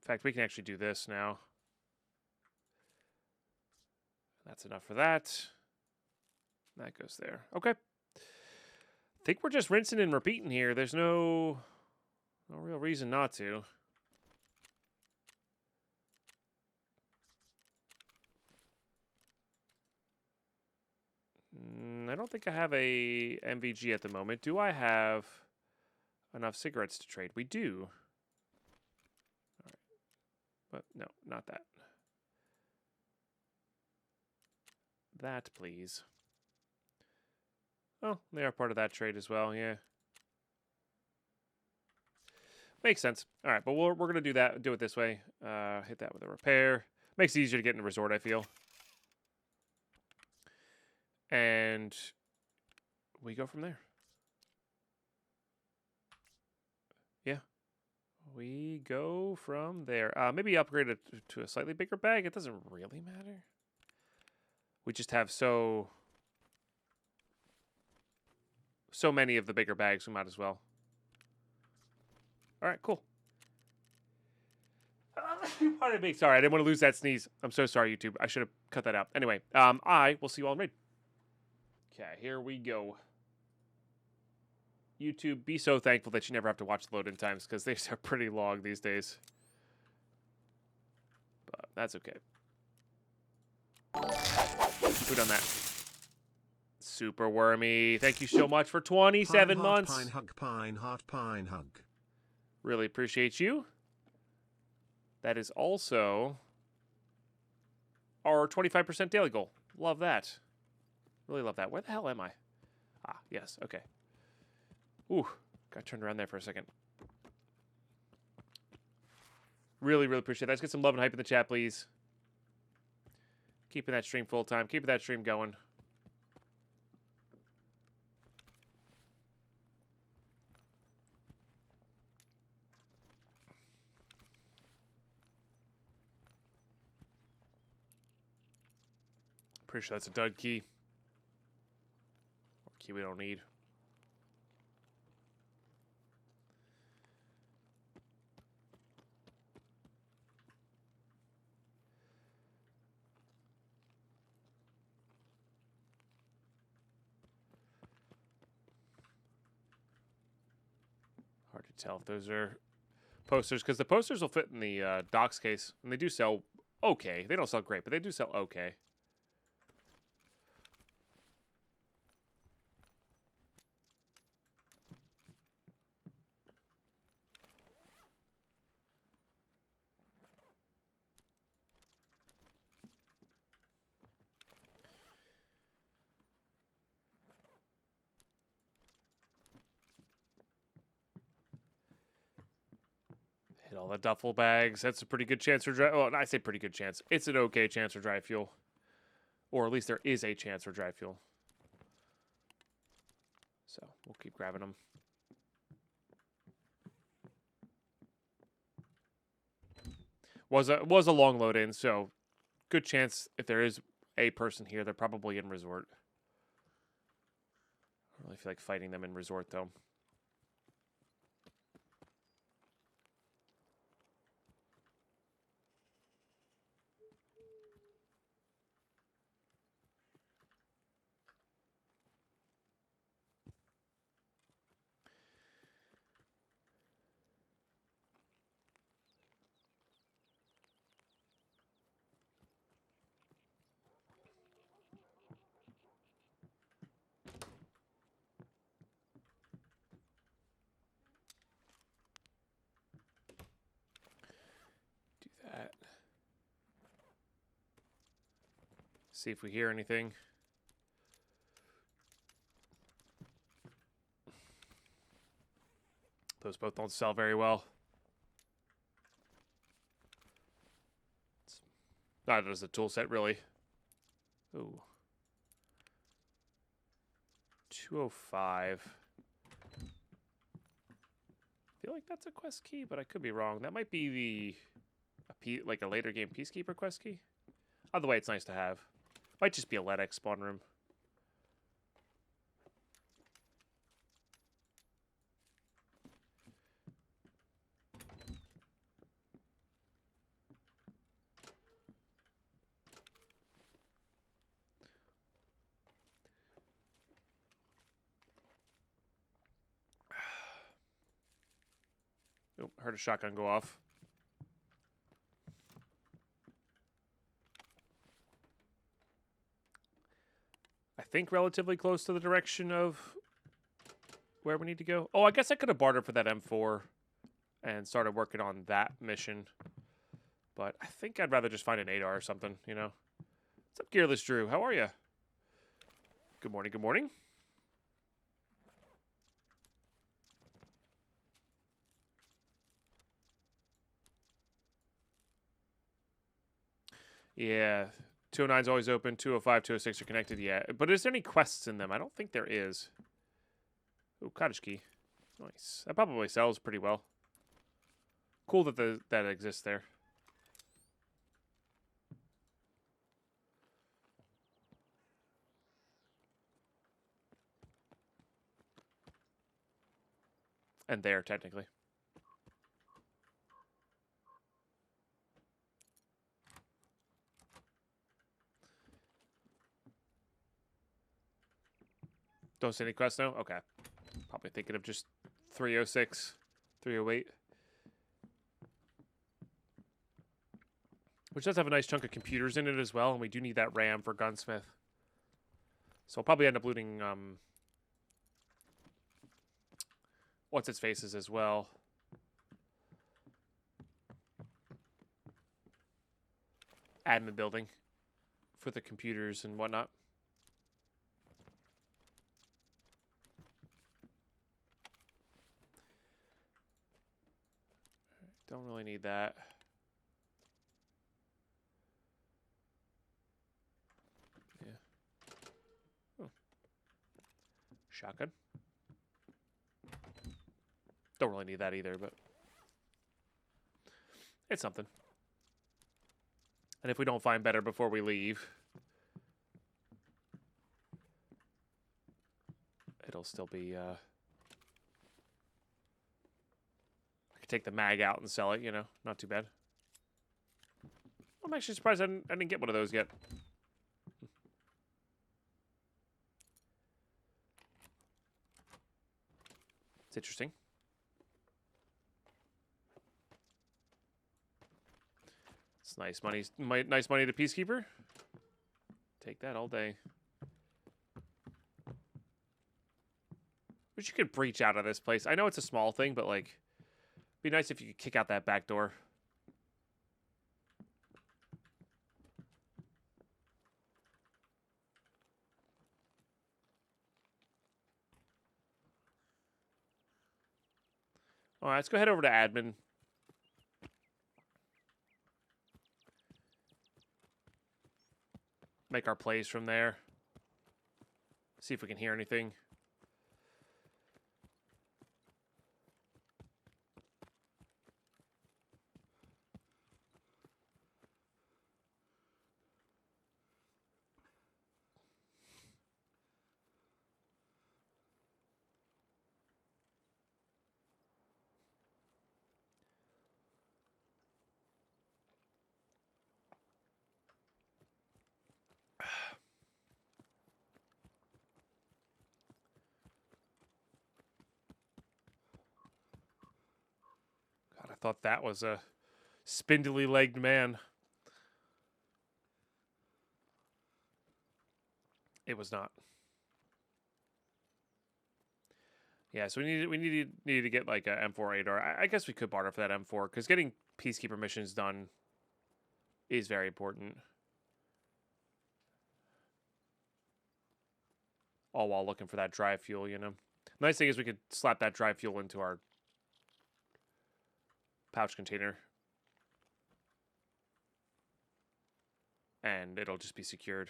fact, we can actually do this now. That's enough for that. That goes there. Okay. I think we're just rinsing and repeating here. There's no real reason not to. I don't think I have a MVG at the moment. Do I have enough cigarettes to trade? We do. All right. But no, not that. That, please. Oh, they are part of that trade as well, yeah. Makes sense. All right, but we're going to do that. Do it this way. Hit that with a repair. Makes it easier to get in a resort, I feel. And we go from there. Yeah. we go from there. Maybe upgrade it to a slightly bigger bag. It doesn't really matter. We just have so many of the bigger bags, we might as well. All right, cool. Pardon me. Sorry, I didn't want to lose that sneeze. I'm so sorry, YouTube. I should have cut that out. Anyway, I will see you all in raid. Okay, here we go. YouTube, be so thankful that you never have to watch the load-in times, because they are pretty long these days. But that's okay. Who done that? Super Wormy. Thank you so much for 27 months. Pine hug, pine heart, pine hug. Really appreciate you. That is also our 25% daily goal. Love that. Really love that. Where the hell am I? Ah, yes. Okay. Ooh, got turned around there for a second. Really, really appreciate that. Let's get some love and hype in the chat, please. Keeping that stream full time. Keeping that stream going. Pretty sure that's a dud key. Or key we don't need. Hard to tell if those are posters, because the posters will fit in the docs case, and they do sell okay. They don't sell great, but they do sell okay. Hit all the duffel bags. That's a pretty good chance for dry. Well, I say pretty good chance. It's an okay chance for dry fuel. Or at least there is a chance for dry fuel. So we'll keep grabbing them. Was a long load in, so good chance if there is a person here, they're probably in resort. I don't really feel like fighting them in resort though. That. See if we hear anything. Those both don't sell very well. It's not as a tool set, really. Ooh. 205. I feel like that's a quest key, but I could be wrong. That might be like a later game Peacekeeper quest key. Either way, it's nice to have. Might just be a LEDX spawn room. Oh, heard a shotgun go off. I think relatively close to the direction of where we need to go. Oh, I guess I could have bartered for that M4 and started working on that mission. But I think I'd rather just find an 8R or something, you know. What's up, Gearless Drew? How are you? Good morning, good morning. Yeah, 209 is always open. 205, 206 are connected. Yeah, but is there any quests in them? I don't think there is. Oh, cottage key. Nice. That probably sells pretty well. Cool that that exists there. And there, technically. Don't see any quests now? Okay. Probably thinking of just 306, 308. Which does have a nice chunk of computers in it as well, and we do need that RAM for Gunsmith. So I'll probably end up looting, what's its faces as well. Admin building for the computers and whatnot. Don't really need that. Yeah. Oh. Shotgun. Don't really need that either, but it's something. And if we don't find better before we leave, it'll still be, I could take the mag out and sell it, you know, not too bad. I'm actually surprised I didn't get one of those yet. It's interesting. It's nice money. Nice money to Peacekeeper. Take that all day. Wish you could breach out of this place. I know it's a small thing, but like, it'd be nice if you could kick out that back door. All right, let's go head over to admin. Make our plays from there. See if we can hear anything. God, I thought that was a spindly-legged man. It was not. Yeah, so we needed to get like a M4 radar. I guess we could barter for that M4 because getting Peacekeeper missions done is very important. All while looking for that dry fuel, you know. Nice thing is we could slap that dry fuel into our pouch container. And it'll just be secured.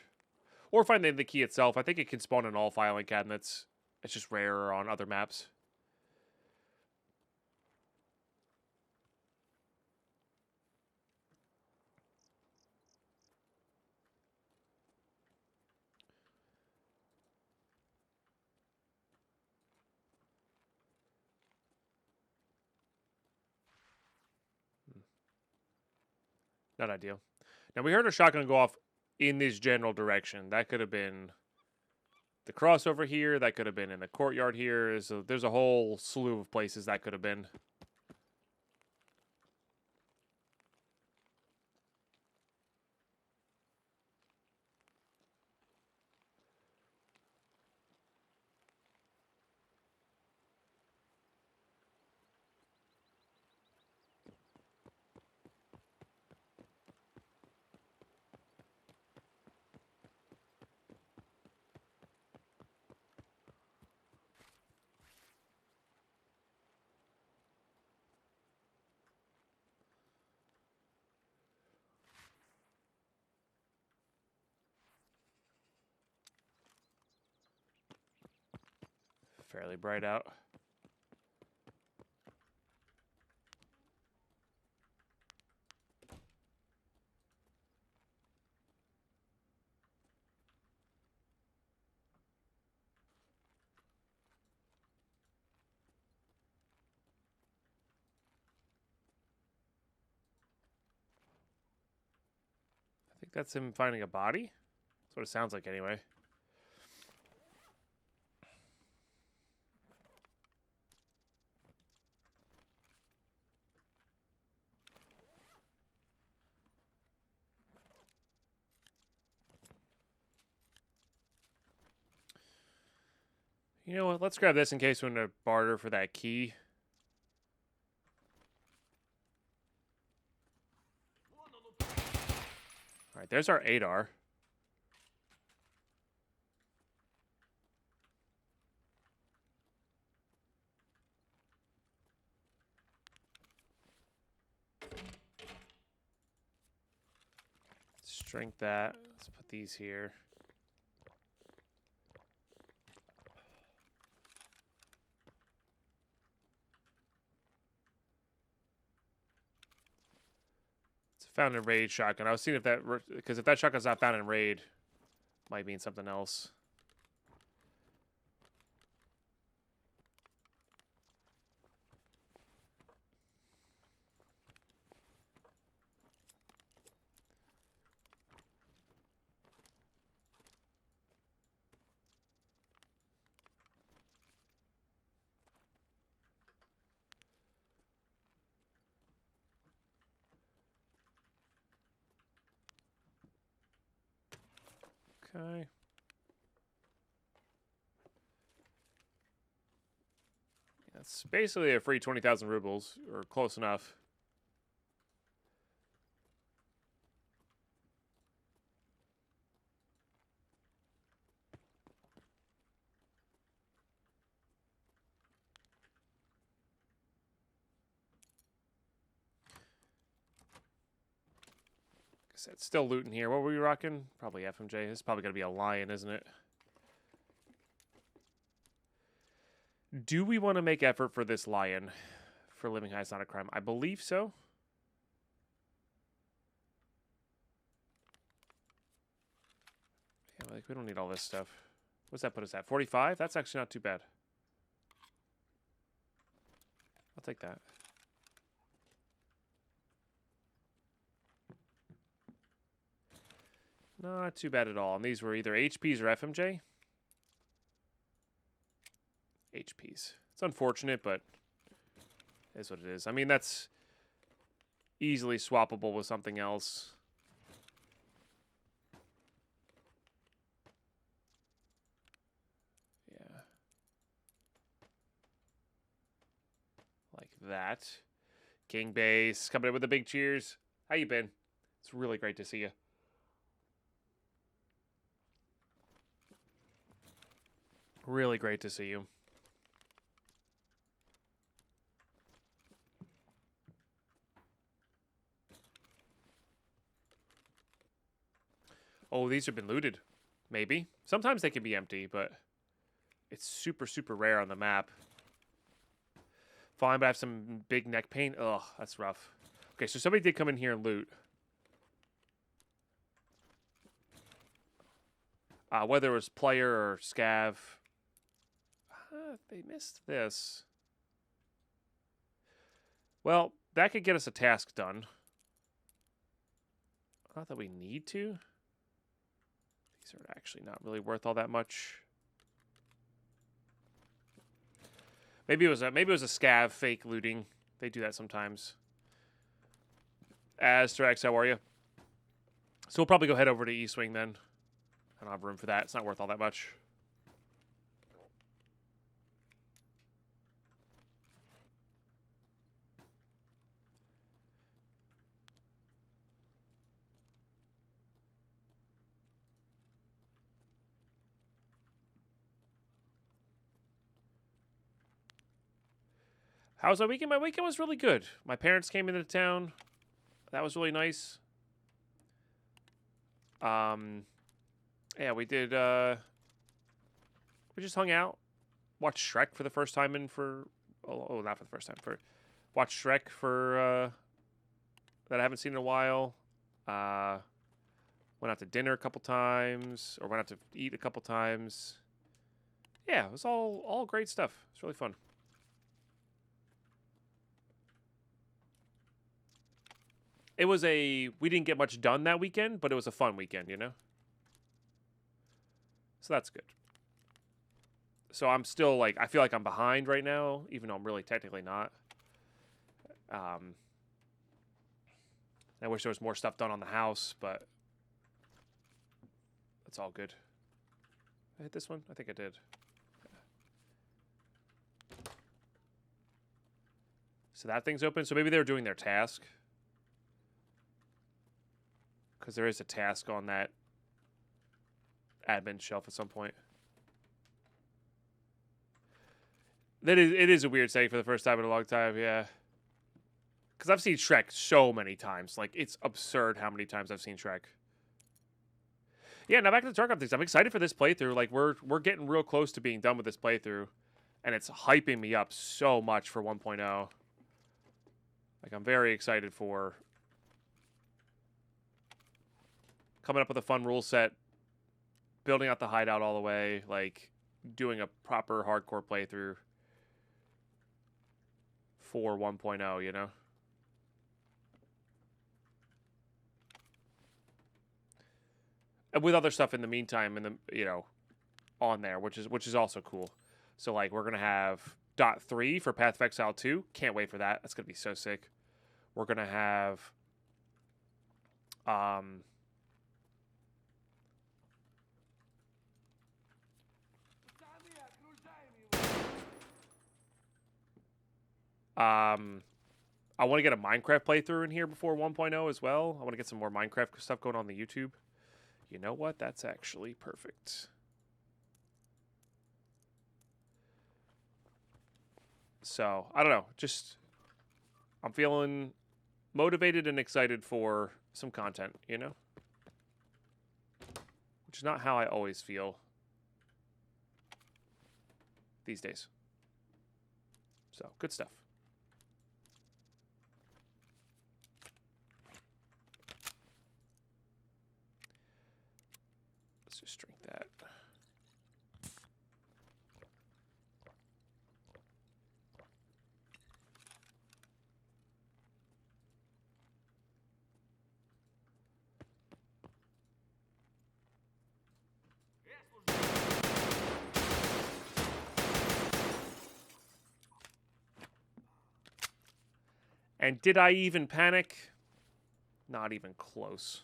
Or find the key itself. I think it can spawn in all filing cabinets. It's just rarer on other maps. Not ideal. Now, we heard a shotgun go off in this general direction. That could have been the crossover here. That could have been in the courtyard here. So there's a whole slew of places that could have been. Fairly bright out. That's him finding a body? That's what it sounds like anyway. You know what? Let's grab this in case we want to barter for that key. All right, there's our ADAR. Strength that. Let's put these here. It's a found in raid shotgun. I was seeing if that, because if that shotgun's not found in raid, might mean something else. Okay. That's basically a free 20,000 rubles, or close enough. It's still looting here. What were we rocking? Probably FMJ. This is probably going to be a lion, isn't it? Do we want to make effort for this lion for living high is not a crime? I believe so. Yeah, like we don't need all this stuff. What's that put us at? 45? That's actually not too bad. I'll take that. Not too bad at all. And these were either HPs or FMJ. HPs. It's unfortunate, but it is what it is. I mean, that's easily swappable with something else. Yeah. Like that. King Base coming in with the big cheers. How you been? It's really great to see you. Really great to see you. Oh, these have been looted. Maybe. Sometimes they can be empty, but it's super, super rare on the map. Fine, but I have some big neck pain. Ugh, that's rough. Okay, so somebody did come in here and loot. Whether it was player or scav. They missed this. Well, that could get us a task done. Not that we need to. These are actually not really worth all that much. Maybe it was a scav fake looting. They do that sometimes. Aztrax, how are you? So we'll probably go head over to East Wing then. I don't have room for that. It's not worth all that much. How was my weekend? My weekend was really good. My parents came into town. That was really nice. Yeah, we did, we just hung out. Watched Shrek for the first time not for the first time. Watched Shrek for, that I haven't seen in a while. Went out to dinner a couple times, or went out to eat a couple times. Yeah, it was all great stuff. It's really fun. it was we didn't get much done that weekend, but it was a fun weekend, you know? So that's good. So I'm still like, I feel like I'm behind right now, even though I'm really technically not. I wish there was more stuff done on the house, but that's all good. I hit this one? I think I did. So that thing's open. So maybe they were doing their task. Because there is a task on that admin shelf at some point. It is a weird setting for the first time in a long time, yeah. Because I've seen Shrek so many times. Like, it's absurd how many times I've seen Shrek. Yeah, now back to the Tarkov things. I'm excited for this playthrough. Like, we're getting real close to being done with this playthrough. And it's hyping me up so much for 1.0. Like, I'm very excited for coming up with a fun rule set, building out the hideout all the way, like, doing a proper hardcore playthrough for 1.0, you know? And with other stuff in the meantime, on there, which is also cool. So, like, we're going to have .3 for Path of Exile 2. Can't wait for that. That's going to be so sick. We're going to have I want to get a Minecraft playthrough in here before 1.0 as well. I want to get some more Minecraft stuff going on the YouTube. You know what? That's actually perfect. So, I don't know. Just, I'm feeling motivated and excited for some content, you know? Which is not how I always feel these days. So, good stuff. Let's just drink that. And did I even panic? Not even close.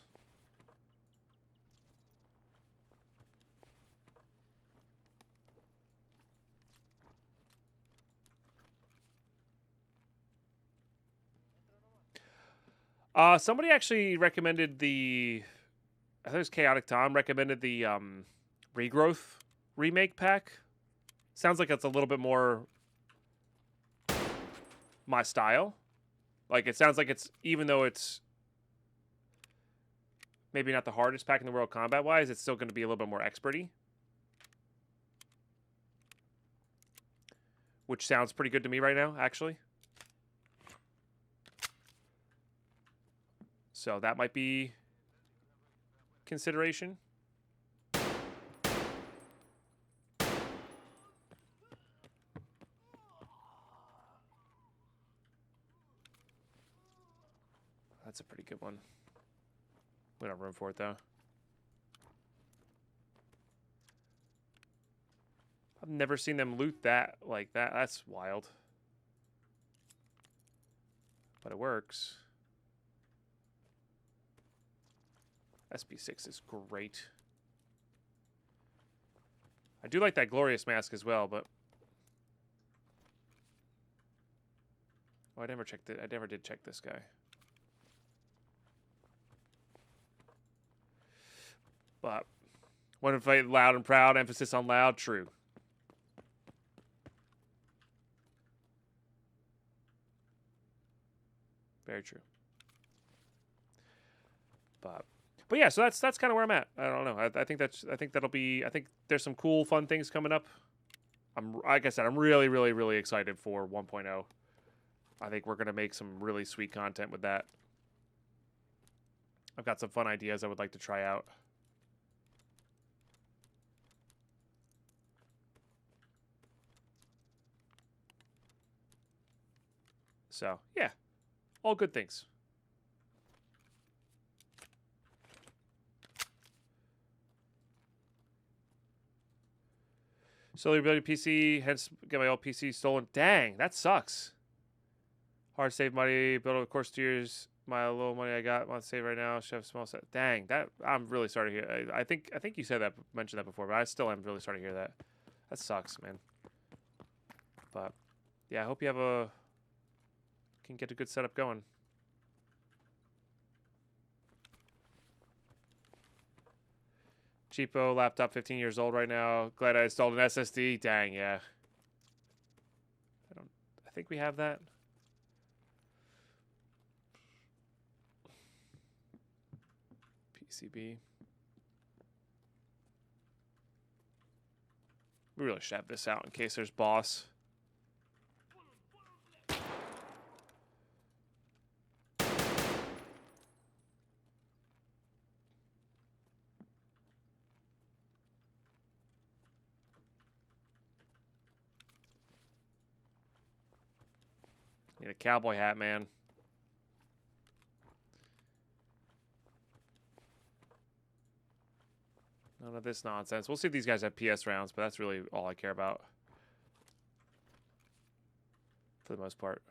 Somebody actually recommended I think it was Chaotic Tom recommended the Regrowth remake pack. Sounds like it's a little bit more my style. Like, it sounds like it's, even though it's maybe not the hardest pack in the world combat-wise, it's still going to be a little bit more experty. Which sounds pretty good to me right now, actually. So that might be consideration. That's a pretty good one. We don't have room for it, though. I've never seen them loot that like that. That's wild. But it works. SP6 is great. I do like that Glorious Mask as well, but... Oh, I never checked it. I never did check this guy. But... want to fight loud and proud. Emphasis on loud. True. Very true. But yeah, so that's kind of where I'm at. I don't know. I think that'll be. I think there's some cool, fun things coming up. Like I said, I'm really, really, really excited for 1.0. I think we're gonna make some really sweet content with that. I've got some fun ideas I would like to try out. So yeah, all good things. Slowly rebuilding PC, hence get my old PC stolen. Dang, that sucks. Hard save money, build over the course 2 years. My little money I got, want to save right now. Should have small set. Dang, that I'm really sorry to hear. I think you said that, mentioned that before, but I still am really sorry to hear that. That sucks, man. But yeah, I hope you can get a good setup going. Cheapo laptop, 15 years old right now. Glad I installed an SSD. Dang, yeah. I think we have that. PCB. We really should have this out in case there's boss. Need a cowboy hat, man. None of this nonsense. We'll see if these guys have PS rounds, but that's really all I care about. For the most part.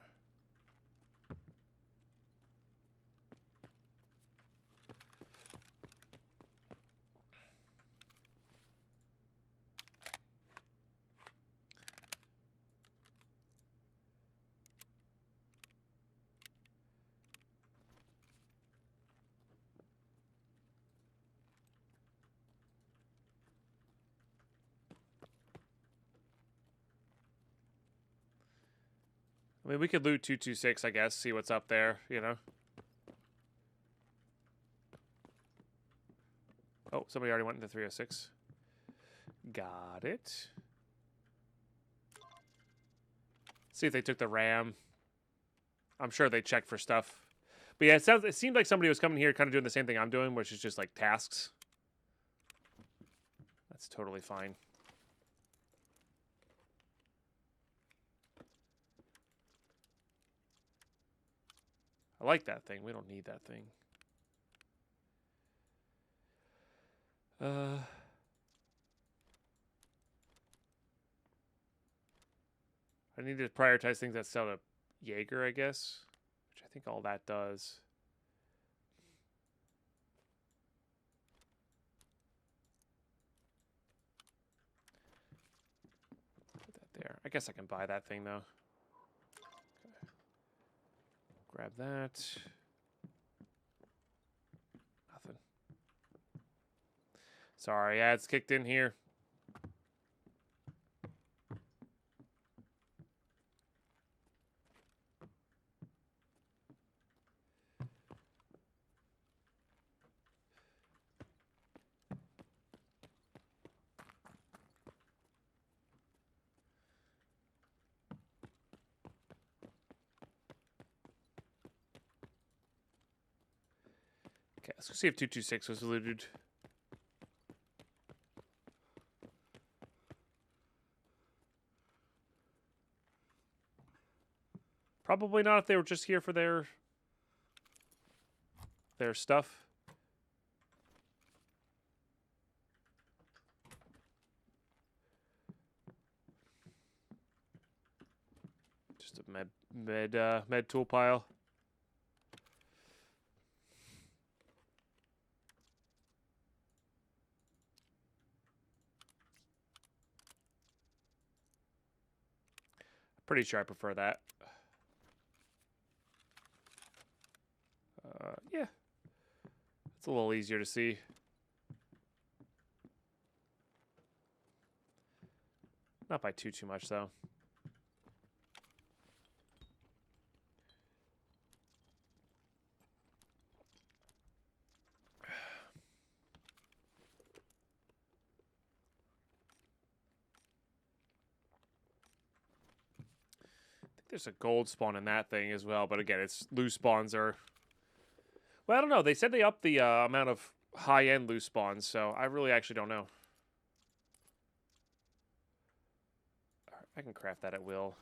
I mean, we could loot 226, I guess, see what's up there, you know? Oh, somebody already went into 306. Got it. See if they took the RAM. I'm sure they checked for stuff. But yeah, it seemed like somebody was coming here kind of doing the same thing I'm doing, which is just like tasks. That's totally fine. I like that thing. We don't need that thing. I need to prioritize things that sell to Jaeger, I guess. Which I think all that does. Put that there. I guess I can buy that thing, though. Okay. Grab that. Nothing. Sorry, ads kicked in here. Okay, let's go see if 226 was looted. Probably not if they were just here for their stuff. Just a med tool pile. Pretty sure I prefer that. Yeah. It's a little easier to see. Not by too much, though. There's a gold spawn in that thing as well, but again, it's loose spawns are... Well, I don't know. They said they upped the amount of high-end loose spawns, so I really actually don't know. I can craft that at will.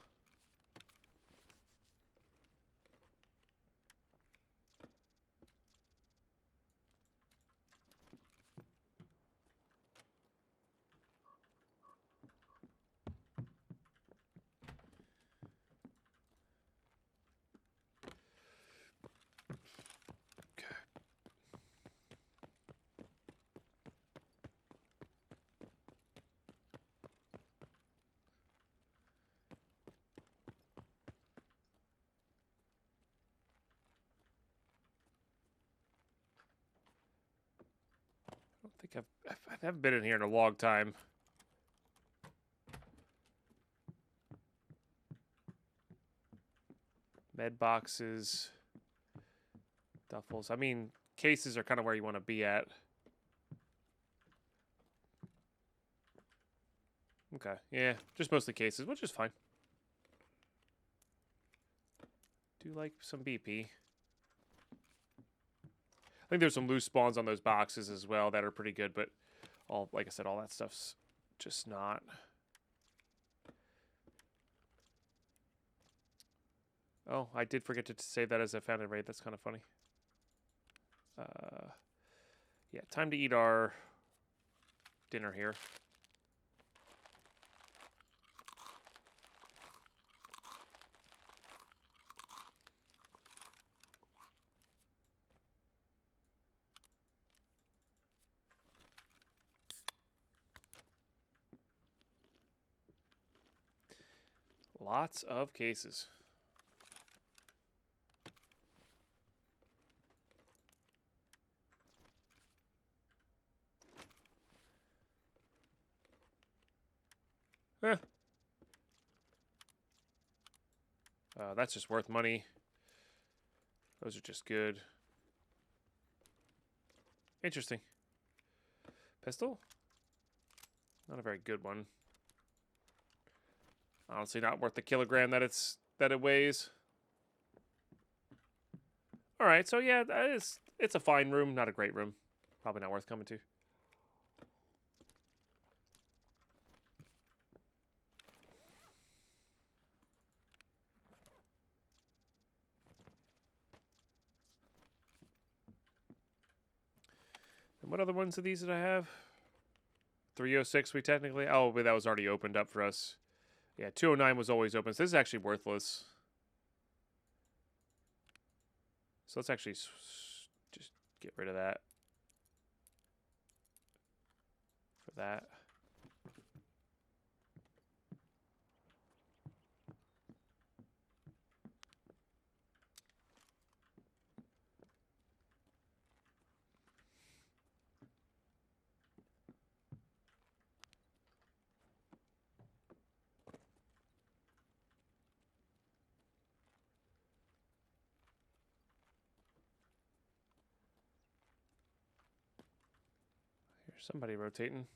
I haven't been in here in a long time. Med boxes, duffels. I mean, cases are kind of where you want to be at. Okay, yeah, just mostly cases, which is fine. Do like some BP. I think there's some loose spawns on those boxes as well that are pretty good, but like I said, all that stuff's just not. Oh, I did forget to save that as a founded raid. That's kind of funny. Yeah, time to eat our dinner here. Lots of cases. That's just worth money. Those are just good. Interesting. Pistol? Not a very good one. Honestly, not worth the kilogram that it weighs. All right, so yeah, it's a fine room, not a great room. Probably not worth coming to. And what other ones of these did I have? 306 we technically... Oh, but that was already opened up for us. Yeah, 209 was always open. So this is actually worthless. So let's actually just get rid of that. For that. Here's somebody rotating.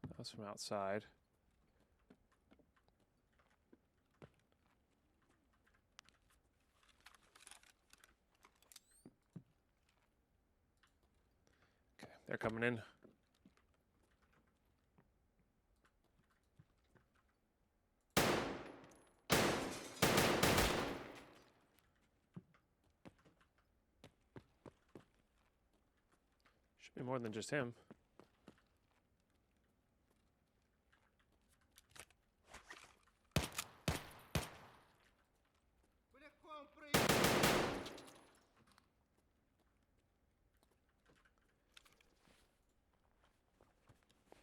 That was from outside. Okay, they're coming in. Should be more than just him.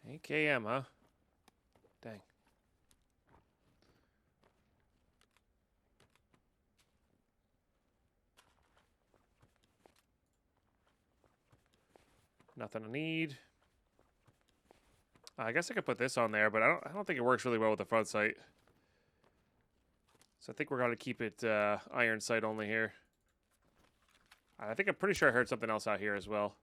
AKM, huh? Dang. Nothing to need. I guess I could put this on there, but I don't think it works really well with the front sight. So I think we're going to keep it iron sight only here. I think I'm pretty sure I heard something else out here as well.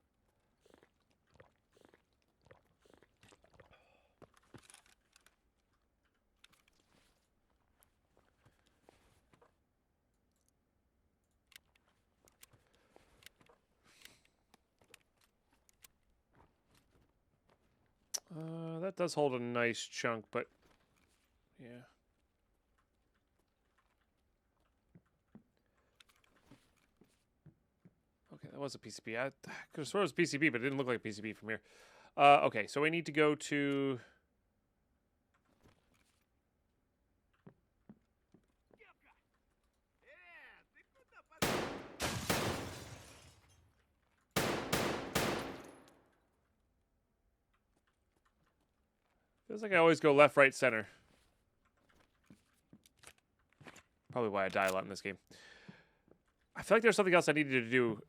That does hold a nice chunk, but yeah. Okay, that was a PCB. I could have sworn it was PCB, but it didn't look like a PCB from here. Okay, so we need to go to... Feels like I always go left, right, center. Probably why I die a lot in this game. I feel like there's something else I needed to do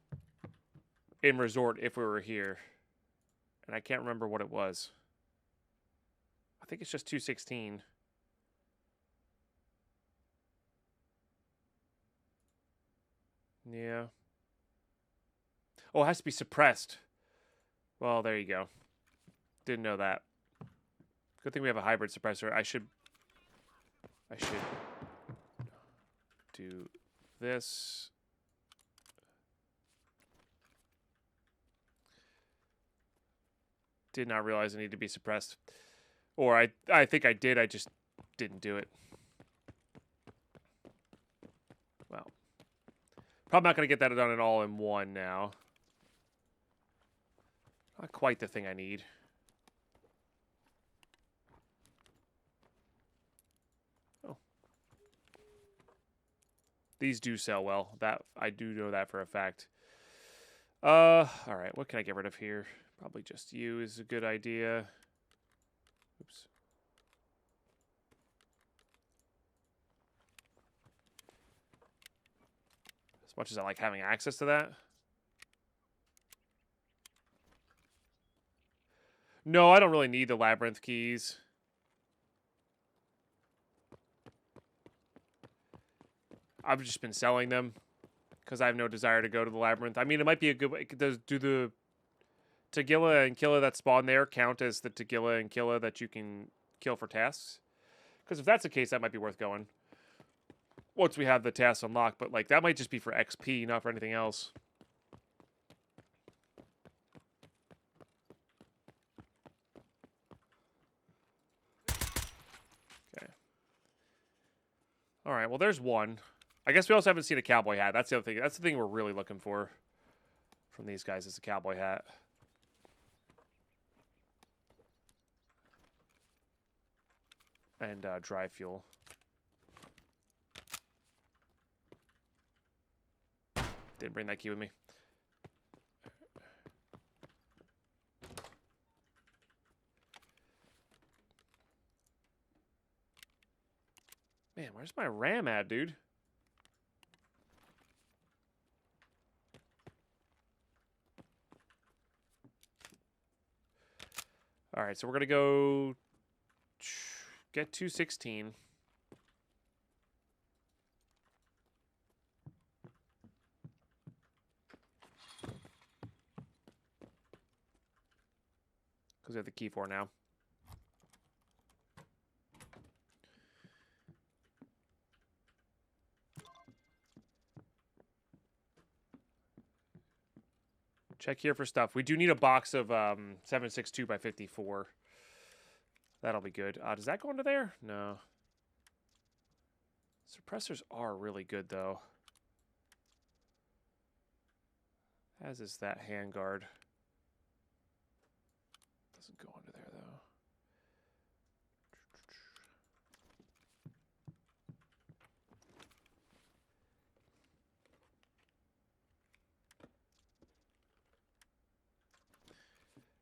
in Resort if we were here. And I can't remember what it was. I think it's just 216. Yeah. Oh, it has to be suppressed. Well, there you go. Didn't know that. Good thing we have a hybrid suppressor. I should do this. Did not realize it needed to be suppressed. Or I think I did, I just didn't do it. Well. Probably not going to get that done at all in one now. Not quite the thing I need. Oh. These do sell well. That I do know that for a fact. Alright, what can I get rid of here? Probably just you is a good idea. Oops. As much as I like having access to that. No, I don't really need the labyrinth keys. I've just been selling them because I have no desire to go to the labyrinth. I mean, it might be a good way. Do the Tagilla and Killa that spawn there count as the Tagilla and Killa that you can kill for tasks? Because if that's the case, that might be worth going. Once we have the tasks unlocked, but like that might just be for XP, not for anything else. Okay. All right. Well, there's one. I guess we also haven't seen a cowboy hat. That's the other thing. That's the thing we're really looking for from these guys is a cowboy hat. And dry fuel. Didn't bring that key with me. Man, where's my RAM at, dude? All right, so we're going to go get 216. Because we have the key for now. Check here for stuff. We do need a box of 762 by 54. That'll be good. Does that go into there? No. Suppressors are really good, though. As is that handguard. Doesn't go under there, though.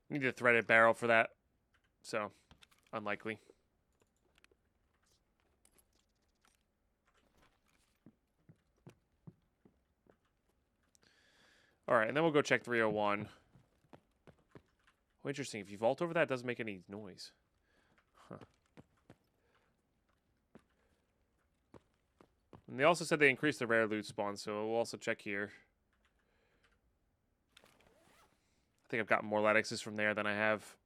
Need a threaded barrel for that. So, unlikely. All right, and then we'll go check 301. Well, interesting. If you vault over that, it doesn't make any noise. Huh. And they also said they increased the rare loot spawn, so we'll also check here. I think I've gotten more latexes from there than I have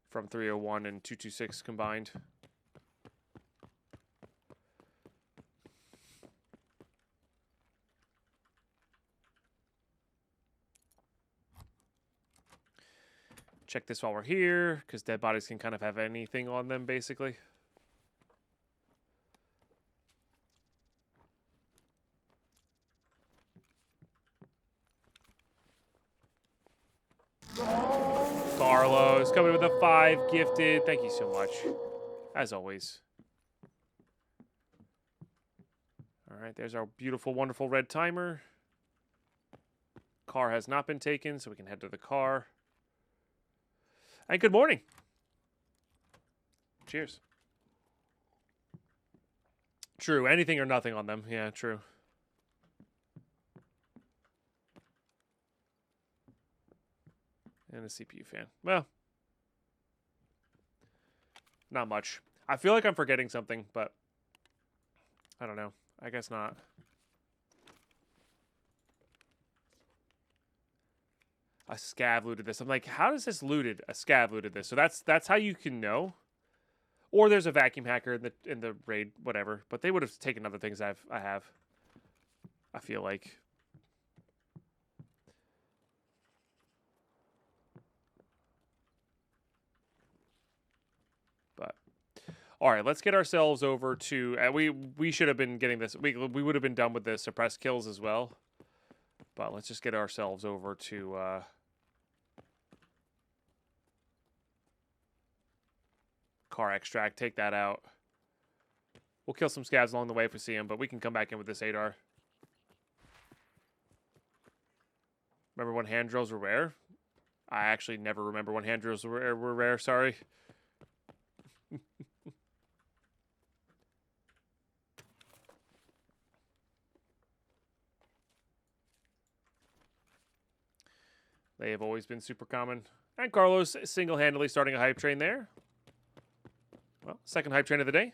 from 301 and 226 combined. Check this while we're here, because dead bodies can kind of have anything on them, basically. Carlos coming with a 5 gifted. Thank you so much, as always. All right, there's our beautiful, wonderful red timer. Car has not been taken, so we can head to the car. And good morning. Cheers. True, anything or nothing on them. Yeah, true. And a CPU fan. Well, not much. I feel like I'm forgetting something, but I don't know. I guess not. A scav looted this. I'm like, how does this looted? A scav looted this. So that's how you can know. Or there's a vacuum hacker in the raid, whatever. But they would have taken other things I have. I feel like. But all right, let's get ourselves over to. We should have been getting this. We would have been done with the suppressed kills as well. But let's just get ourselves over to. Car extract, take that out. We'll kill some scavs along the way if we see them, but we can come back in with this 8R. Remember when hand drills were rare? I actually never remember when hand drills were rare, sorry. They have always been super common. And Carlos single-handedly starting a hype train there. Well, second hype train of the day.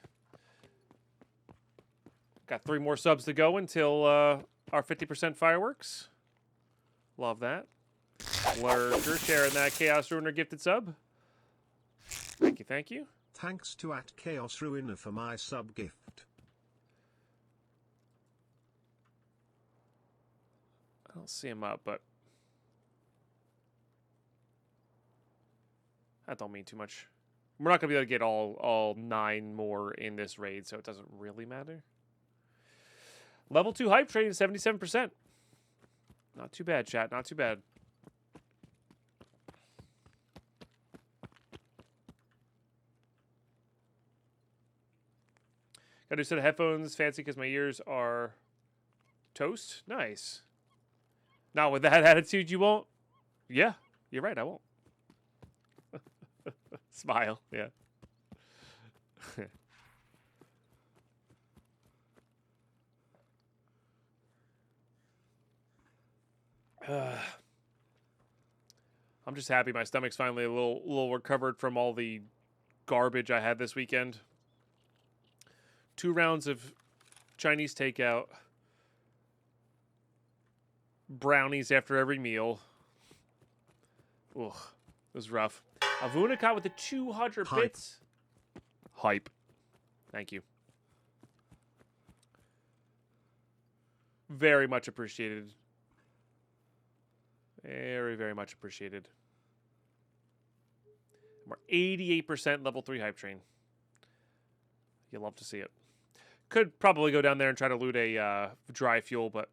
Got 3 more subs to go until our 50% fireworks. Love that. Lurker sharing that Chaos Ruiner gifted sub. Thank you, thank you. Thanks to @ChaosRuiner for my sub gift. I don't see him up, but that don't mean too much. We're not going to be able to get all 9 more in this raid, so it doesn't really matter. Level 2 hype train is 77%. Not too bad, chat. Not too bad. Got a new set of headphones. Fancy because my ears are toast. Nice. Not with that attitude, you won't? Yeah, you're right. I won't. Smile. Yeah. I'm just happy my stomach's finally a little recovered from all the garbage I had this weekend. 2 rounds of Chinese takeout. Brownies after every meal. Ugh, it was rough. Avunakat with the 200 bits. Hype. Thank you. Very much appreciated. Very, very much appreciated. We're 88% level 3 hype train. You'll love to see it. Could probably go down there and try to loot a dry fuel, but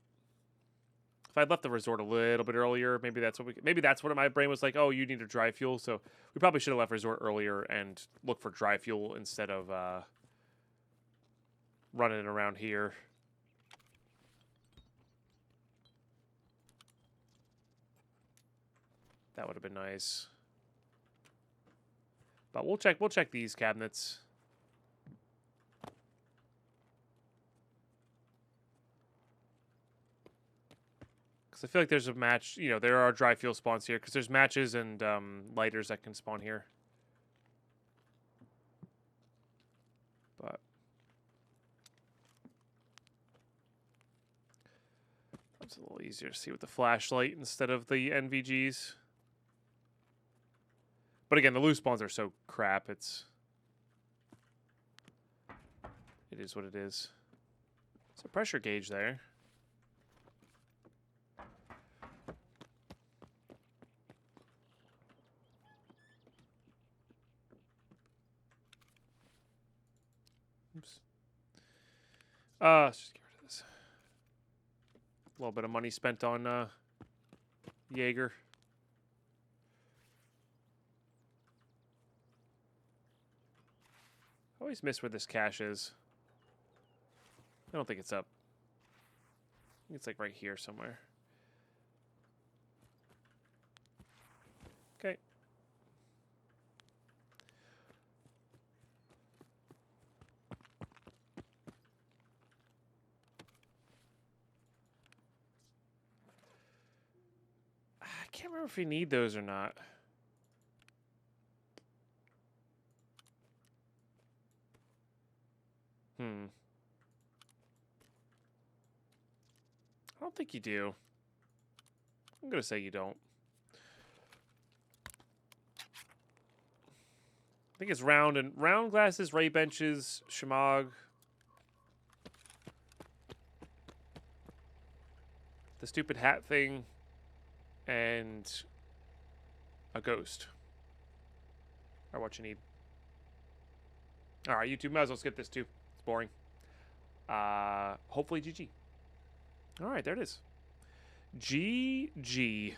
if I'd left the resort a little bit earlier, maybe that's what my brain was like. Oh, you need a dry fuel, so we probably should have left resort earlier and looked for dry fuel instead of running it around here. That would have been nice. But we'll check these cabinets. Because I feel like there's a match, there are dry fuel spawns here because there's matches and lighters that can spawn here. But it's a little easier to see with the flashlight instead of the NVGs. But again, the loose spawns are so crap. It is what it is. It's a pressure gauge there. Oops. Let's just get rid of this. A little bit of money spent on Jaeger. I always miss where this cache is. I don't think it's up. I think it's like right here somewhere. Okay. I can't remember if we need those or not. I don't think you do. I'm gonna say you don't. I think it's round and round glasses, ray benches, shemagh. The stupid hat thing, and a ghost are what you need. All right, YouTube, might as well skip this too. It's boring. Hopefully GG. All right, there it is. GG.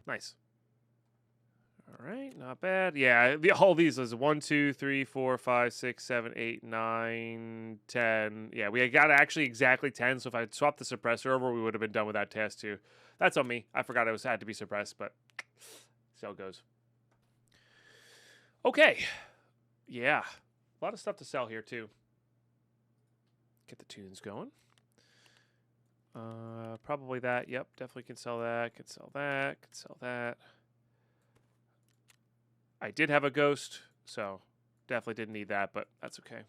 Nice. All right, not bad. Yeah, all these is 1, 2, 3, 4, 5, 6, 7, 8, 9, 10. Yeah, we got actually exactly 10. So if I had swapped the suppressor over, we would have been done with that task too. That's on me. I forgot it had to be suppressed, but so it goes. Okay. Yeah, a lot of stuff to sell here too. Get the tunes going. Probably that. Yep, definitely can sell that. Can sell that. Can sell that. I did have a ghost, so definitely didn't need that, but that's okay.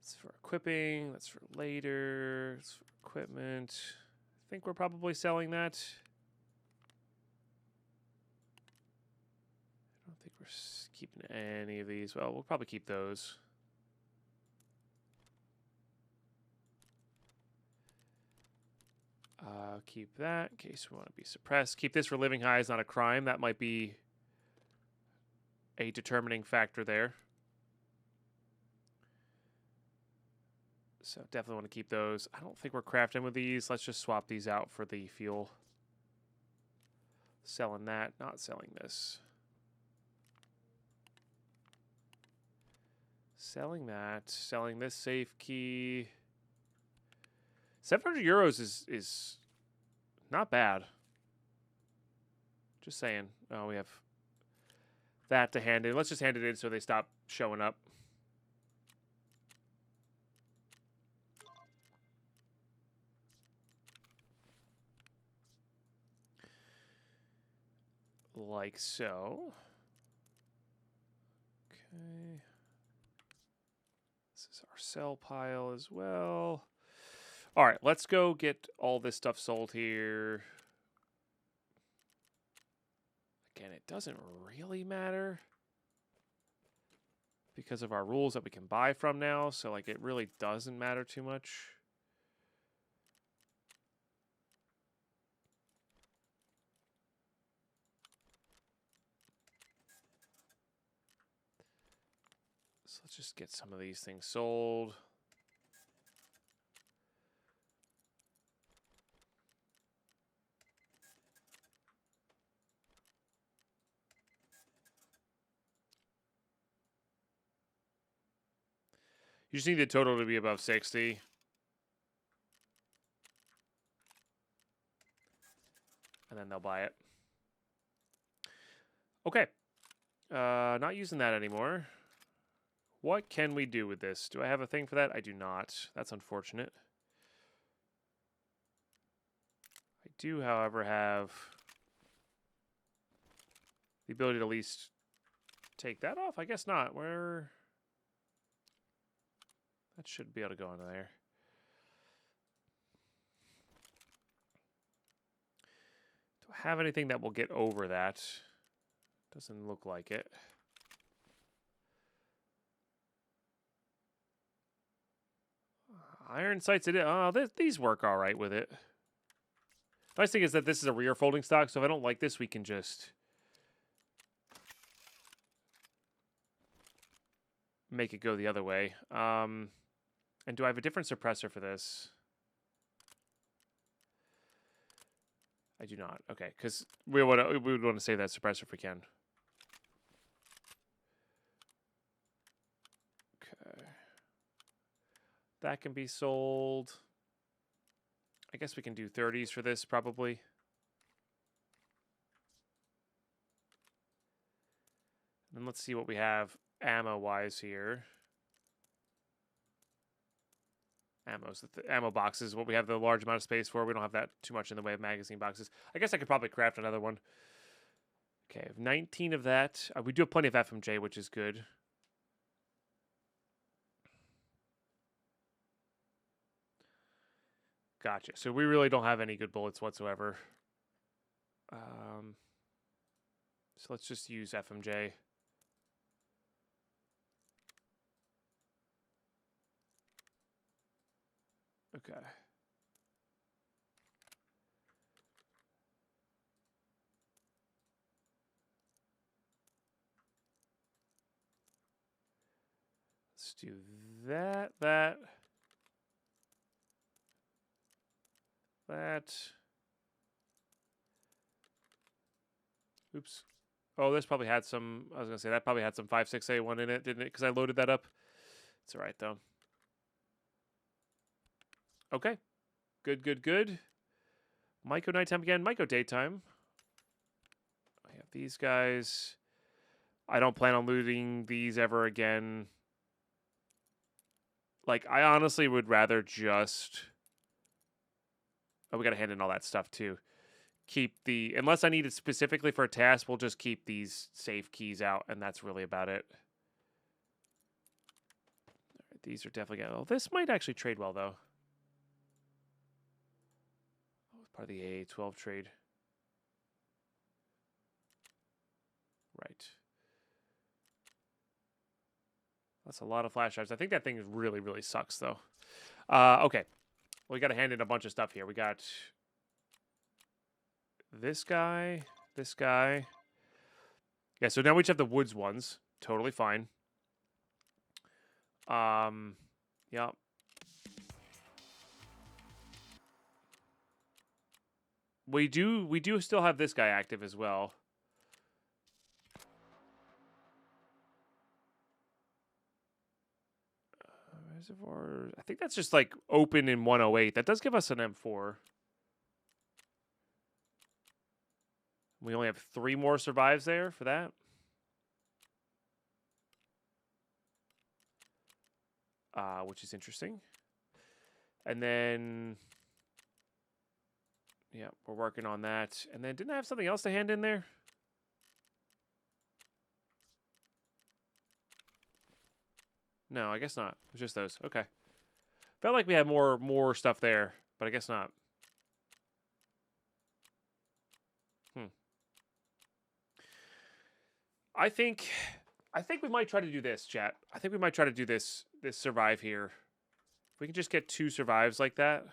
It's for equipping. That's for later. It's for equipment. I think we're probably selling that. I don't think we're keeping any of these. Well, we'll probably keep those. Keep that in case we want to be suppressed. Keep this for living high is not a crime. That might be a determining factor there. So definitely want to keep those. I don't think we're crafting with these. Let's just swap these out for the fuel. Selling that, not selling this. Selling that, selling this safe key. 700 euros is not bad. Just saying. Oh, we have that to hand in. Let's just hand it in so they stop showing up. Like so. Okay. This is our sell pile as well. All right, let's go get all this stuff sold here. Again, it doesn't really matter because of our rules that we can buy from now. So, like, it really doesn't matter too much. So let's just get some of these things sold. You just need the total to be above 60. And then they'll buy it. Okay. Not using that anymore. What can we do with this? Do I have a thing for that? I do not. That's unfortunate. I do, however, have the ability to at least take that off. I guess not. Where... That should be able to go into there. Do I have anything that will get over that? Doesn't look like it. Iron sights it. Oh, these work all right with it. Nice thing is that this is a rear folding stock, so if I don't like this, we can just make it go the other way. And do I have a different suppressor for this? I do not. Okay, because we would want to save that suppressor if we can. Okay. That can be sold. I guess we can do 30s for this, probably. And let's see what we have ammo-wise here. Ammo boxes, what we have the large amount of space for. We don't have that too much in the way of magazine boxes. I guess I could probably craft another one. Okay, I have 19 of that. We do have plenty of FMJ, which is good. Gotcha. So we really don't have any good bullets whatsoever. So let's just use FMJ. Okay. Let's do that. Oops. Oh, this probably had some. I was gonna say that probably had some 5.6A1 in it, didn't it? Because I loaded that up. It's all right though. Okay. Good. Myco nighttime again. Myco daytime. I have these guys. I don't plan on looting these ever again. Like, I honestly would rather just... Oh, we got to hand in all that stuff, too. Keep the... Unless I need it specifically for a task, we'll just keep these safe keys out, and that's really about it. All right, these are definitely... Oh, this might actually trade well, though. Oh, it's part of the A12 trade. Right. That's a lot of flash drives. I think that thing really sucks, though. Okay. Well, we got to hand in a bunch of stuff here. We got this guy. Yeah, so now we just have the woods ones. Totally fine. Yeah. We do still have this guy active as well. Reservoir. I think that's just like open in 108. That does give us an M4. We only have 3 more survives there for that. Which is interesting. And then, yeah, we're working on that. And then didn't I have something else to hand in there? No, I guess not. It was just those. Okay. Felt like we had more stuff there, but I guess not. I think we might try to do this, chat. I think we might try to do this survive here. If we can just get 2 survives like that,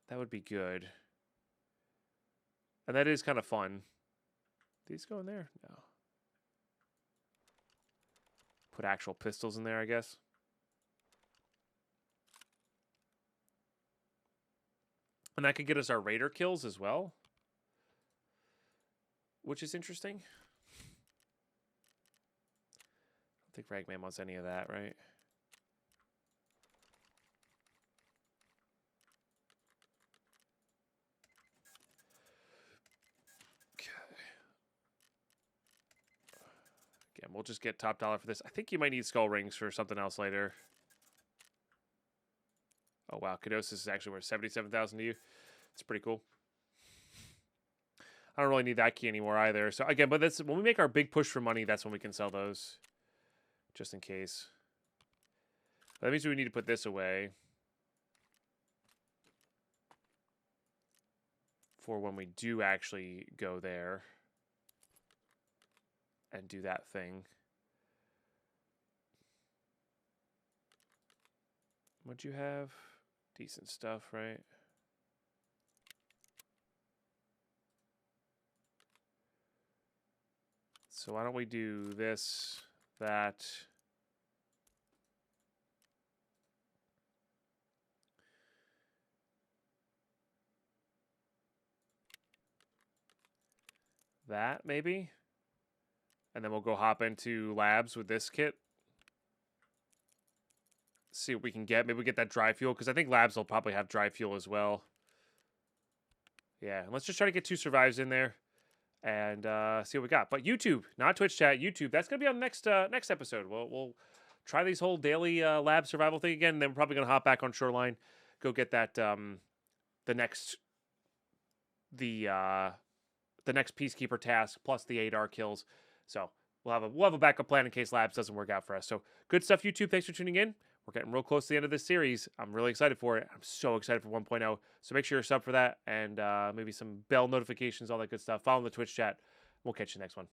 that would be good. And that is kind of fun. These go in there? No. Put actual pistols in there, I guess. And that could get us our raider kills as well, which is interesting. I don't think Ragman wants any of that, right? Okay. Again, we'll just get top dollar for this. I think you might need skull rings for something else later. Oh, wow. Kenosis is actually worth 77,000 to you. It's pretty cool. I don't really need that key anymore either. So, again, but that's when we make our big push for money, that's when we can sell those. Just in case. That means we need to put this away. For when we do actually go there. And do that thing. What'd you have? Decent stuff, right? So why don't we do this, that. That, maybe? And then we'll go hop into labs with this kit. See what we can get. Maybe we get that dry fuel, because I think labs will probably have dry fuel as well. Yeah, let's just try to get 2 survives in there and see what we got. But YouTube, not Twitch chat, YouTube. That's gonna be on the next episode. We'll try these whole daily lab survival thing again. And then we're probably gonna hop back on Shoreline, go get that the next Peacekeeper task plus the 8R kills. So we'll have a backup plan in case labs doesn't work out for us. So good stuff, YouTube. Thanks for tuning in. We're getting real close to the end of this series. I'm really excited for it. I'm so excited for 1.0. So make sure you're sub for that and maybe some bell notifications, all that good stuff. Follow the Twitch chat. We'll catch you next one.